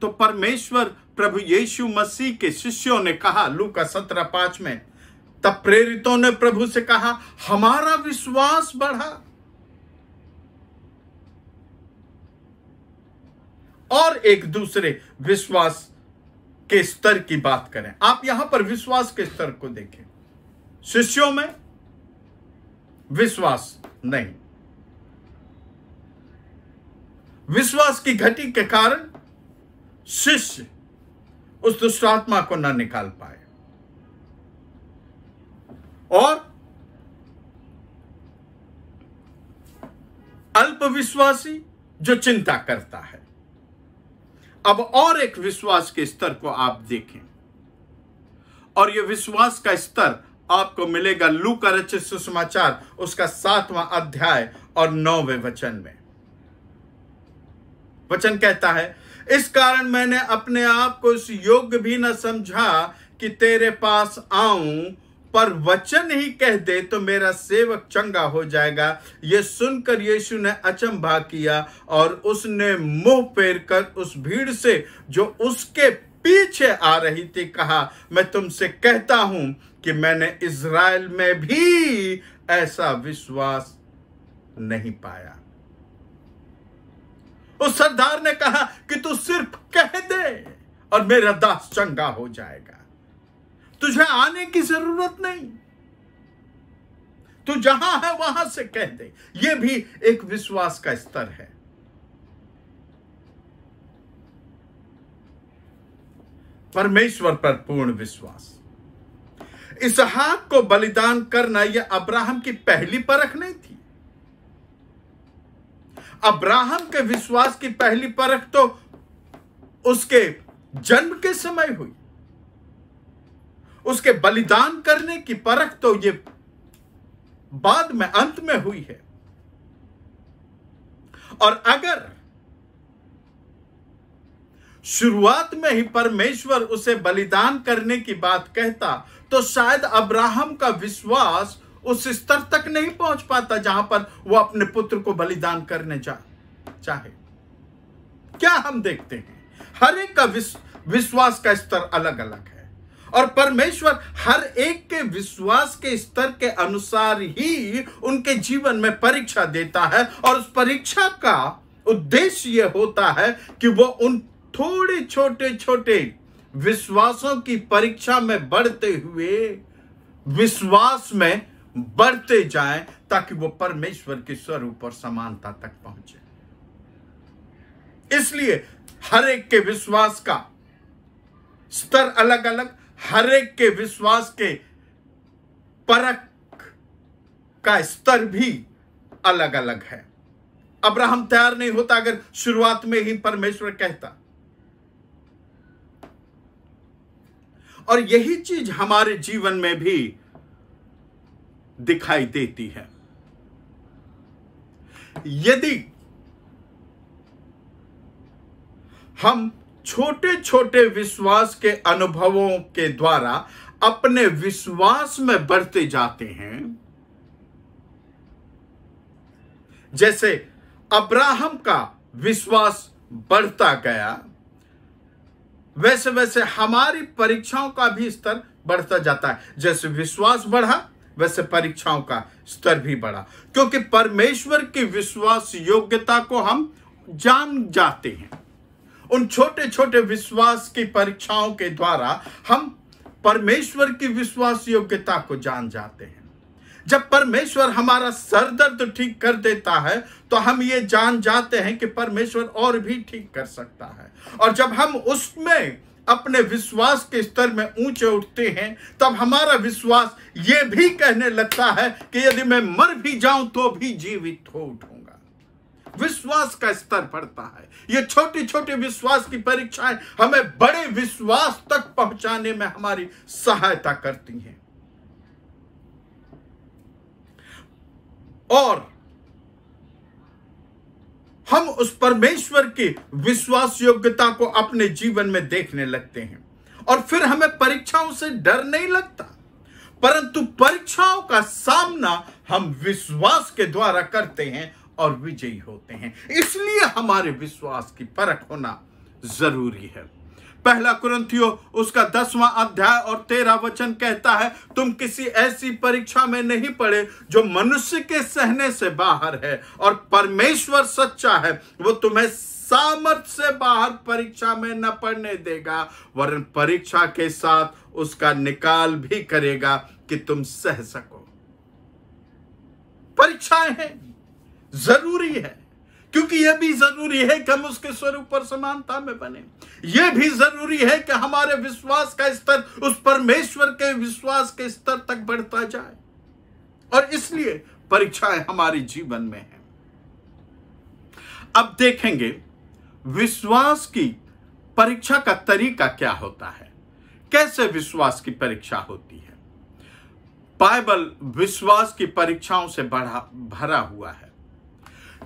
तो परमेश्वर प्रभु यीशु मसीह के शिष्यों ने कहा, लूका 17:5 में, तब प्रेरितों ने प्रभु से कहा, हमारा विश्वास बढ़ा। और एक दूसरे विश्वास के स्तर की बात करें। आप यहां पर विश्वास के स्तर को देखें। शिष्यों में विश्वास नहीं, विश्वास की घटी के कारण शिष्य उस दुष्ट आत्मा को न निकाल पाए। और अल्प विश्वासी जो चिंता करता है। अब और एक विश्वास के स्तर को आप देखें, और यह विश्वास का स्तर आपको मिलेगा लूका रचित सुसमाचार उसका 7वां अध्याय और 9वें वचन में। वचन कहता है, इस कारण मैंने अपने आप को इस योग्य भी न समझा कि तेरे पास आऊं, पर वचन ही कह दे तो मेरा सेवक चंगा हो जाएगा। यह सुनकर यीशु ने अचंभा किया और उसने मुंह फेर कर उस भीड़ से जो उसके पीछे आ रही थी, कहा, मैं तुमसे कहता हूं कि मैंने इज़राइल में भी ऐसा विश्वास नहीं पाया। उस सरदार ने कहा कि तू सिर्फ कह दे और मेरा दास चंगा हो जाएगा, तुझे आने की जरूरत नहीं, तू जहां है वहां से कह दे। यह भी एक विश्वास का स्तर है। परमेश्वर पर पूर्ण विश्वास। इसहाक को बलिदान करना यह अब्राहम की पहली परख नहीं थी। अब्राहम के विश्वास की पहली परख तो उसके जन्म के समय हुई। उसके बलिदान करने की परख तो ये बाद में, अंत में हुई है। और अगर शुरुआत में ही परमेश्वर उसे बलिदान करने की बात कहता तो शायद अब्राहम का विश्वास उस स्तर तक नहीं पहुंच पाता जहां पर वो अपने पुत्र को बलिदान करने चाहे। क्या हम देखते हैं, हर एक का विश्वास का स्तर अलग अलग है और परमेश्वर हर एक के विश्वास के स्तर के अनुसार ही उनके जीवन में परीक्षा देता है। और उस परीक्षा का उद्देश्य यह होता है कि वो उन थोड़े छोटे छोटे विश्वासों की परीक्षा में बढ़ते हुए विश्वास में बढ़ते जाएं ताकि वो परमेश्वर के स्वरूप और समानता तक पहुंचे। इसलिए हर एक के विश्वास का स्तर अलग अलग, हर एक के विश्वास के परख का स्तर भी अलग अलग है। अब्राहम तैयार नहीं होता अगर शुरुआत में ही परमेश्वर कहता। और यही चीज हमारे जीवन में भी दिखाई देती है। यदि हम छोटे छोटे विश्वास के अनुभवों के द्वारा अपने विश्वास में बढ़ते जाते हैं, जैसे अब्राहम का विश्वास बढ़ता गया, वैसे वैसे हमारी परीक्षाओं का भी स्तर बढ़ता जाता है। जैसे विश्वास बढ़ा वैसे परीक्षाओं का स्तर भी बढ़ा, क्योंकि परमेश्वर की विश्वास योग्यता को हम जान जाते हैं। उन छोटे छोटे विश्वास की परीक्षाओं के द्वारा हम परमेश्वर की विश्वास योग्यता को जान जाते हैं। जब परमेश्वर हमारा सर दर्द ठीक कर देता है तो हम ये जान जाते हैं कि परमेश्वर और भी ठीक कर सकता है। और जब हम उसमें अपने विश्वास के स्तर में ऊंचे उठते हैं तब हमारा विश्वास ये भी कहने लगता है कि यदि मैं मर भी जाऊं तो भी जीवित हो उठूंगा। विश्वास का स्तर बढ़ता है। ये छोटी छोटी विश्वास की परीक्षाएं हमें बड़े विश्वास तक पहुंचाने में हमारी सहायता करती हैं। और हम उस परमेश्वर की विश्वास योग्यता को अपने जीवन में देखने लगते हैं और फिर हमें परीक्षाओं से डर नहीं लगता, परंतु परीक्षाओं का सामना हम विश्वास के द्वारा करते हैं और विजयी होते हैं। इसलिए हमारे विश्वास की परख होना जरूरी है। पहला कुरिन्थियों उसका 10वां अध्याय और 13 वचन कहता है, तुम किसी ऐसी परीक्षा में नहीं पड़े जो मनुष्य के सहने से बाहर है, और परमेश्वर सच्चा है, वो तुम्हें सामर्थ से बाहर परीक्षा में न पड़ने देगा, वरन परीक्षा के साथ उसका निकाल भी करेगा कि तुम सह सको। परीक्षाएं हैं, जरूरी है, क्योंकि यह भी जरूरी है कि हम उसके स्वरूप और समानता में बने। यह भी जरूरी है कि हमारे विश्वास का स्तर उस परमेश्वर के विश्वास के स्तर तक बढ़ता जाए, और इसलिए परीक्षाएं हमारे जीवन में हैं। अब देखेंगे विश्वास की परीक्षा का तरीका क्या होता है, कैसे विश्वास की परीक्षा होती है। बाइबल विश्वास की परीक्षाओं से भरा हुआ है।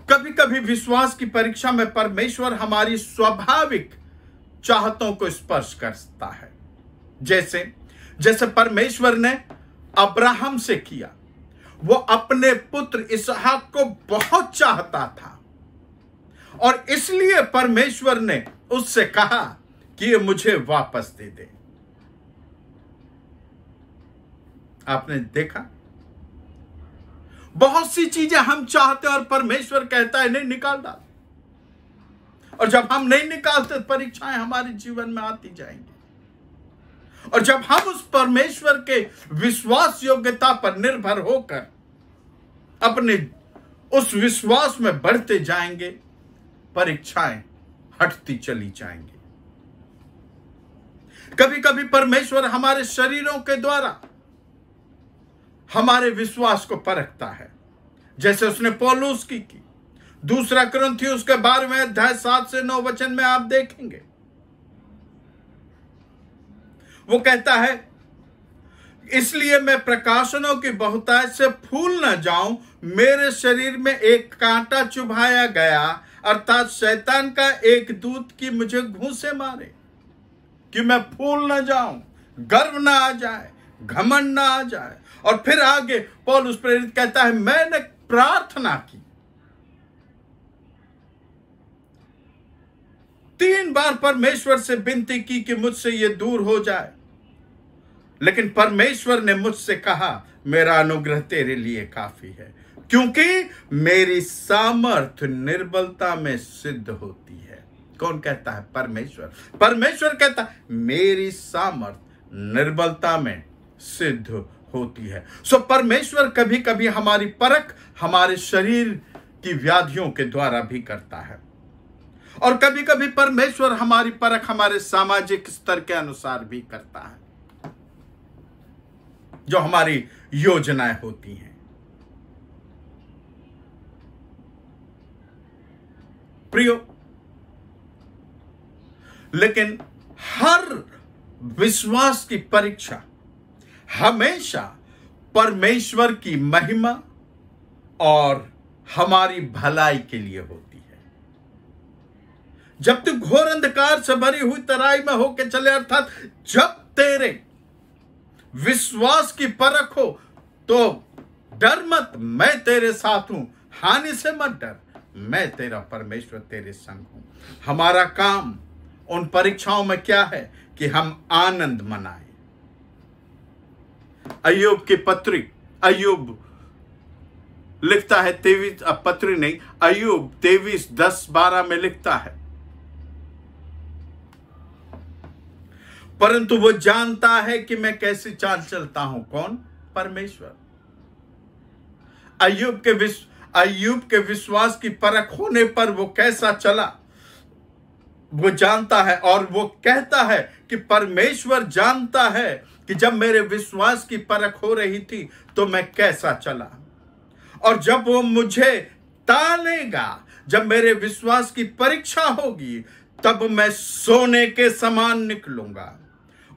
कभी कभी विश्वास की परीक्षा में परमेश्वर हमारी स्वाभाविक चाहतों को स्पर्श करता है, जैसे परमेश्वर ने अब्राहम से किया। वो अपने पुत्र इसहाक को बहुत चाहता था और इसलिए परमेश्वर ने उससे कहा कि ये मुझे वापस दे दे। आपने देखा, बहुत सी चीजें हम चाहते हैं और परमेश्वर कहता है नहीं, निकाल डाल। और जब हम नहीं निकालते, परीक्षाएं हमारे जीवन में आती जाएंगी। और जब हम उस परमेश्वर के विश्वास योग्यता पर निर्भर होकर अपने उस विश्वास में बढ़ते जाएंगे, परीक्षाएं हटती चली जाएंगी। कभी कभी परमेश्वर हमारे शरीरों के द्वारा हमारे विश्वास को परखता है, जैसे उसने पौलुस की 2 कुरिन्थियों के 12वें अध्याय 7 से 9 वचन में आप देखेंगे। वो कहता है, इसलिए मैं प्रकाशनों की बहुतायत से फूल न जाऊं, मेरे शरीर में एक कांटा चुभाया गया, अर्थात शैतान का एक दूत की मुझे घूंसे मारे, कि मैं फूल न जाऊं, गर्व न आ जाए, घमंड न आ जाए। और फिर आगे पौलुस प्रेरित कहता है, मैंने प्रार्थना की, 3 बार परमेश्वर से विनती की कि मुझसे ये दूर हो जाए, लेकिन परमेश्वर ने मुझसे कहा, मेरा अनुग्रह तेरे लिए काफी है, क्योंकि मेरी सामर्थ निर्बलता में सिद्ध होती है। कौन कहता है? परमेश्वर। परमेश्वर कहता है, मेरी सामर्थ निर्बलता में सिद्ध होती है। सो परमेश्वर कभी कभी हमारी परख हमारे शरीर की व्याधियों के द्वारा भी करता है, और कभी कभी परमेश्वर हमारी परख हमारे सामाजिक स्तर के अनुसार भी करता है, जो हमारी योजनाएं होती हैं। प्रियो, लेकिन हर विश्वास की परीक्षा हमेशा परमेश्वर की महिमा और हमारी भलाई के लिए होती है। जब तू घोर अंधकार से भरी हुई तराई में होकर चले, अर्थात जब तेरे विश्वास की परख हो, तो डर मत, मैं तेरे साथ हूं, हानि से मत डर, मैं तेरा परमेश्वर तेरे संग हूं। हमारा काम उन परीक्षाओं में क्या है कि हम आनंद मनाएं। अय्यूब की पत्री, अय्यूब लिखता है 23 पत्री नहीं, अय्यूब 23:10-12 में लिखता है, परंतु वो जानता है कि मैं कैसी चाल चलता हूं। कौन? परमेश्वर। अय्यूब के विश्वास की परख होने पर वो कैसा चला वो जानता है, और वो कहता है कि परमेश्वर जानता है कि जब मेरे विश्वास की परख हो रही थी तो मैं कैसा चला, और जब वो मुझे तानेगा, जब मेरे विश्वास की परीक्षा होगी, तब मैं सोने के समान निकलूंगा,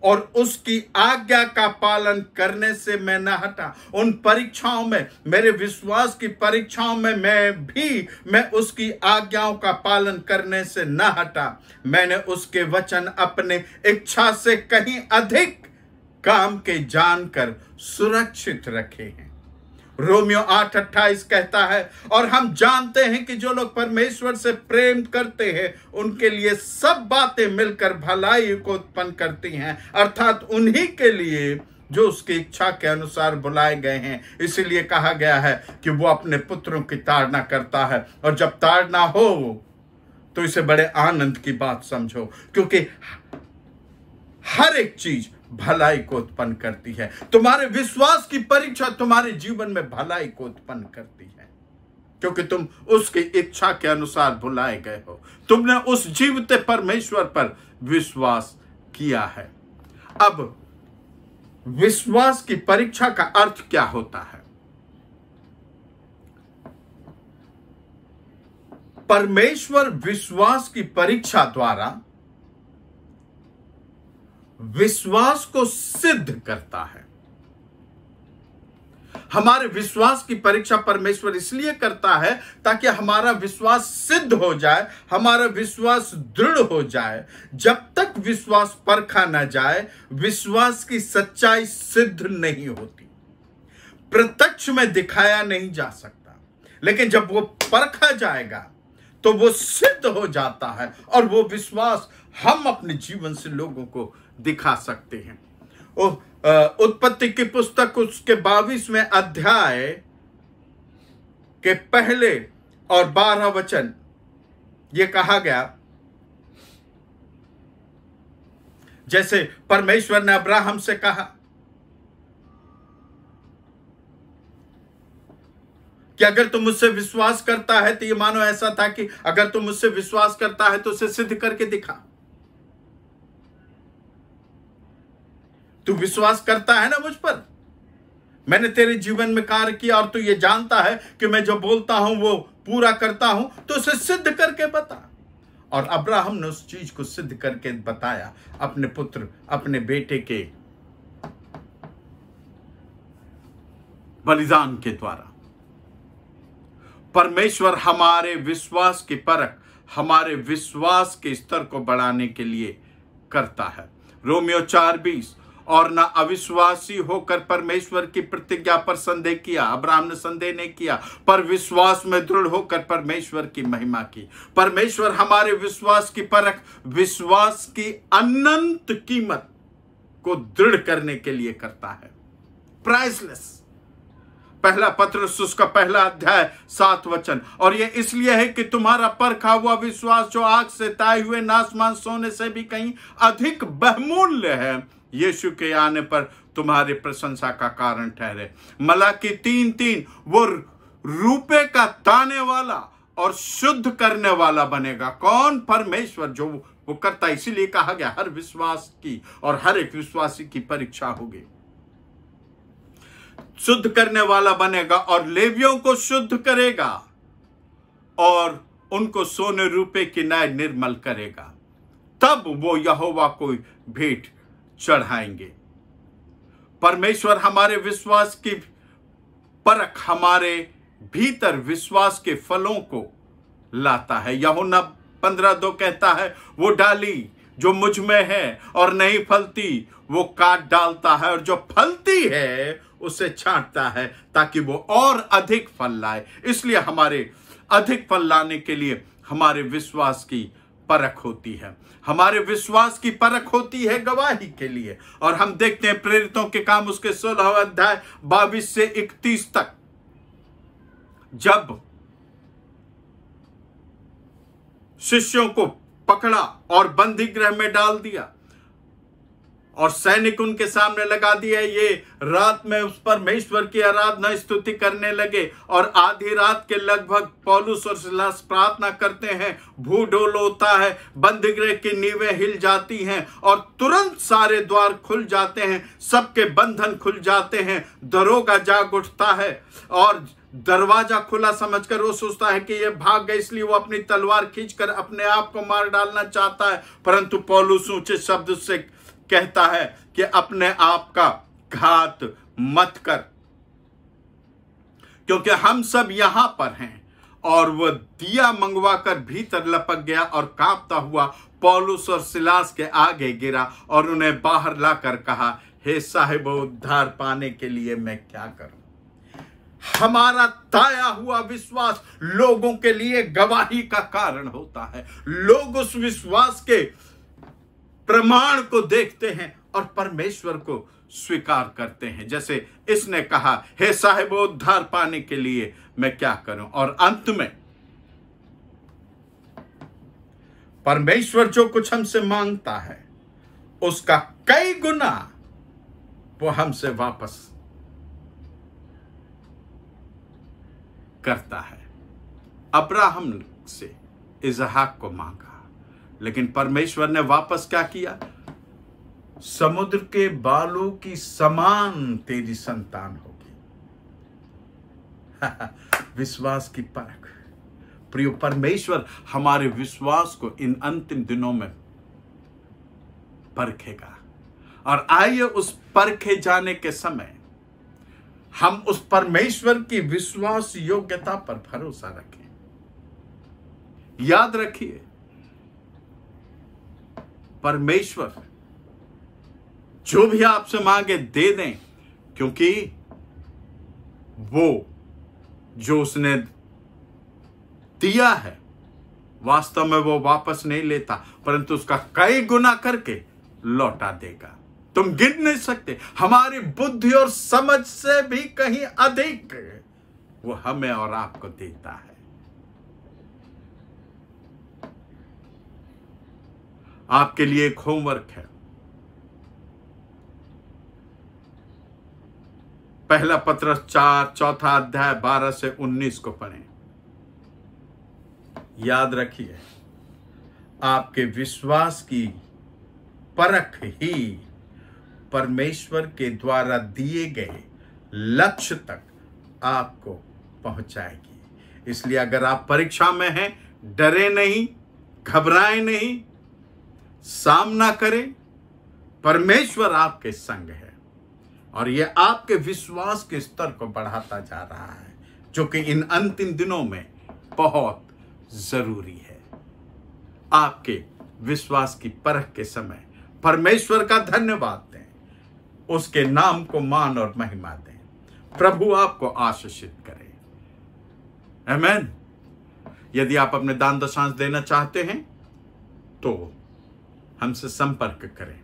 और उसकी आज्ञा का पालन करने से मैं न हटा। उन परीक्षाओं में, मेरे विश्वास की परीक्षाओं में मैं उसकी आज्ञाओं का पालन करने से न हटा। मैंने उसके वचन अपने इच्छा से कहीं अधिक काम के जानकर सुरक्षित रखे हैं। रोमियो 8:28 कहता है, और हम जानते हैं कि जो लोग परमेश्वर से प्रेम करते हैं उनके लिए सब बातें मिलकर भलाई को उत्पन्न करती हैं, अर्थात उन्हीं के लिए जो उसकी इच्छा के अनुसार बुलाए गए हैं। इसीलिए कहा गया है कि वो अपने पुत्रों की ताड़ना करता है, और जब ताड़ना हो तो इसे बड़े आनंद की बात समझो, क्योंकि हर एक चीज भलाई को उत्पन्न करती है। तुम्हारे विश्वास की परीक्षा तुम्हारे जीवन में भलाई को उत्पन्न करती है, क्योंकि तुम उसकी इच्छा के अनुसार बुलाए गए हो। तुमने उस जीवते परमेश्वर पर विश्वास किया है। अब विश्वास की परीक्षा का अर्थ क्या होता है? परमेश्वर विश्वास की परीक्षा द्वारा विश्वास को सिद्ध करता है। हमारे विश्वास की परीक्षा परमेश्वर इसलिए करता है ताकि हमारा विश्वास सिद्ध हो जाए, हमारा विश्वास दृढ़ हो जाए। जब तक विश्वास परखा न जाए, विश्वास की सच्चाई सिद्ध नहीं होती, प्रत्यक्ष में दिखाया नहीं जा सकता। लेकिन जब वो परखा जाएगा तो वो सिद्ध हो जाता है, और वो विश्वास हम अपने जीवन से लोगों को दिखा सकते हैं। उत्पत्ति की पुस्तक उसके 22वें अध्याय के पहले और 12 वचन ये कहा गया, जैसे परमेश्वर ने अब्राहम से कहा कि अगर तुम मुझसे विश्वास करता है, तो ये मानो ऐसा था कि अगर तुम मुझसे विश्वास करता है तो उसे सिद्ध करके दिखा। तू विश्वास करता है ना मुझ पर, मैंने तेरे जीवन में कार्य किया और तू ये जानता है कि मैं जो बोलता हूं वो पूरा करता हूं, तो उसे सिद्ध करके बता। और अब्राहम ने उस चीज को सिद्ध करके बताया अपने पुत्र, अपने बेटे के बलिदान के द्वारा। परमेश्वर हमारे विश्वास की परख हमारे विश्वास के स्तर को बढ़ाने के लिए करता है। रोमियो 4:20, और न अविश्वासी होकर परमेश्वर की प्रतिज्ञा पर संदेह किया। अब्राहम ने संदेह नहीं किया, पर विश्वास में दृढ़ होकर परमेश्वर की महिमा की। परमेश्वर हमारे विश्वास की परख विश्वास की अनंत कीमत को दृढ़ करने के लिए करता है। प्राइसलेस। पहला पत्रस उसका पहला अध्याय 7 वचन, और यह इसलिए है कि तुम्हारा परखा हुआ विश्वास जो आग से ताए हुए नासमान सोने से भी कहीं अधिक बहुमूल्य है, यीशु के आने पर तुम्हारी प्रशंसा का कारण ठहरे। मलाकी 3:3, वो रूपे का ताने वाला और शुद्ध करने वाला बनेगा। कौन? परमेश्वर, जो वो करता। इसीलिए कहा गया हर विश्वास की और हर एक विश्वासी की परीक्षा होगी। शुद्ध करने वाला बनेगा और लेवियों को शुद्ध करेगा और उनको सोने रूपे की न्याय निर्मल करेगा। तब वो यहोवा को भेंट चढ़ाएंगे। परमेश्वर हमारे विश्वास की परख हमारे भीतर विश्वास के फलों को लाता है। यूहन्ना 15:2 कहता है, वो डाली जो मुझ में है और नहीं फलती वो काट डालता है, और जो फलती है उसे छांटता है ताकि वो और अधिक फल लाए। इसलिए हमारे अधिक फल लाने के लिए हमारे विश्वास की परख होती है। हमारे विश्वास की परख होती है गवाही के लिए। और हम देखते हैं प्रेरितों के काम उसके 16 अध्याय 22 से 31 तक, जब शिष्यों को पकड़ा और बंदी गृह में डाल दिया और सैनिक उनके सामने लगा दिया, ये रात में उस परमेश्वर की आराधना स्तुति करने लगे। और आधी रात के लगभग पौलुस और सिलास प्रार्थना करते हैं, भूडोल होता है, बंदीगृह की नींवें हिल जाती हैं और तुरंत सारे द्वार खुल जाते हैं, सबके बंधन खुल जाते हैं। दरोगा जाग उठता है और दरवाजा खुला समझकर वो सोचता है कि ये भाग गए, इसलिए वो अपनी तलवार खींचकर अपने आप को मार डालना चाहता है। परंतु पौलुस ऊंचे शब्द से कहता है कि अपने आप का घात मत कर, क्योंकि हम सब यहां पर हैं। और वह दिया मंगवाकर भीतर लपक गया और कांपता हुआ पौलुस और सिलास के आगे गिरा और उन्हें बाहर लाकर कहा, हे साहिब, उद्धार पाने के लिए मैं क्या करूं? हमारा ताया हुआ विश्वास लोगों के लिए गवाही का कारण होता है। लोग उस विश्वास के प्रमाण को देखते हैं और परमेश्वर को स्वीकार करते हैं। जैसे इसने कहा, हे साहिब, उद्धार पाने के लिए मैं क्या करूं? और अंत में परमेश्वर जो कुछ हमसे मांगता है उसका कई गुना वो हमसे वापस करता है। अब्राहम से इसहाक को मांगा, लेकिन परमेश्वर ने वापस क्या किया? समुद्र के बालों की समान तेरी संतान होगी। विश्वास की परख। प्रिय, परमेश्वर हमारे विश्वास को इन अंतिम दिनों में परखेगा। और आइए उस परखे जाने के समय हम उस परमेश्वर की विश्वास योग्यता पर भरोसा रखें। याद रखिए, परमेश्वर जो भी आपसे मांगे दे दें, क्योंकि वो जो उसने दिया है वास्तव में वो वापस नहीं लेता, परंतु उसका कई गुना करके लौटा देगा। तुम गिन नहीं सकते। हमारी बुद्धि और समझ से भी कहीं अधिक वो हमें और आपको देता है। आपके लिए एक होमवर्क है। पहला पत्रस 4 चौथा अध्याय 12 से 19 को पढ़ें। याद रखिए, आपके विश्वास की परख ही परमेश्वर के द्वारा दिए गए लक्ष्य तक आपको पहुंचाएगी। इसलिए अगर आप परीक्षा में हैं, डरे नहीं, घबराएं नहीं, सामना करें। परमेश्वर आपके संग है और यह आपके विश्वास के स्तर को बढ़ाता जा रहा है, जो कि इन अंतिम दिनों में बहुत जरूरी है। आपके विश्वास की परख के समय परमेश्वर का धन्यवाद दें, उसके नाम को मान और महिमा दें। प्रभु आपको आशीषित करे। आमीन। यदि आप अपने दान दशांश देना चाहते हैं तो हमसे संपर्क करें,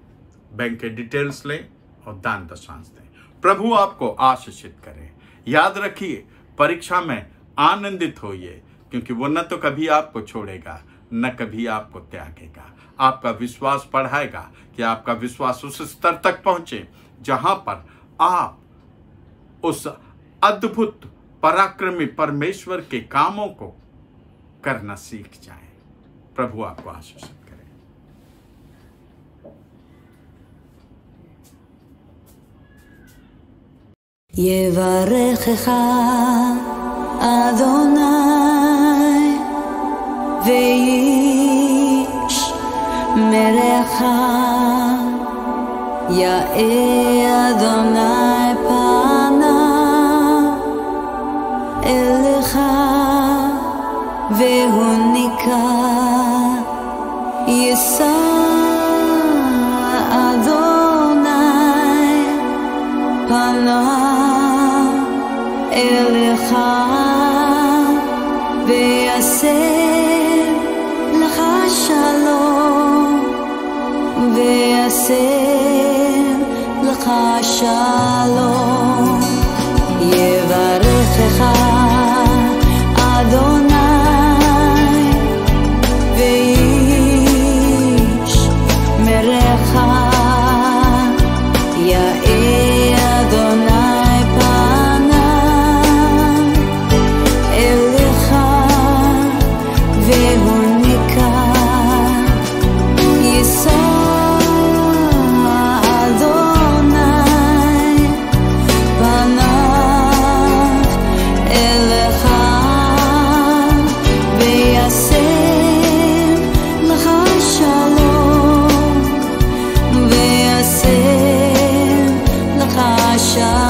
बैंक के डिटेल्स लें और दान दशांश दें। प्रभु आपको आशीषित करे। याद रखिए, परीक्षा में आनंदित होइए, क्योंकि वो न तो कभी आपको छोड़ेगा न कभी आपको त्यागेगा। आपका विश्वास बढ़ाएगा कि आपका विश्वास उस स्तर तक पहुंचे जहां पर आप उस अद्भुत पराक्रमी परमेश्वर के कामों को करना सीख जाएं। प्रभु आपको आशीषित करे। יברכך אדוני וישמרך, יאר אדוני פניו אליך והוניקה, יישא אדוני פניו אליך ויעשה לך שלום, ויעשה לך שלום. יברכך אדוני וישמרך, יאר אדוני פניו אליך והוניקה, יישא אדוני פניו אליך ויעשה לך שלום, ויעשה לך שלום.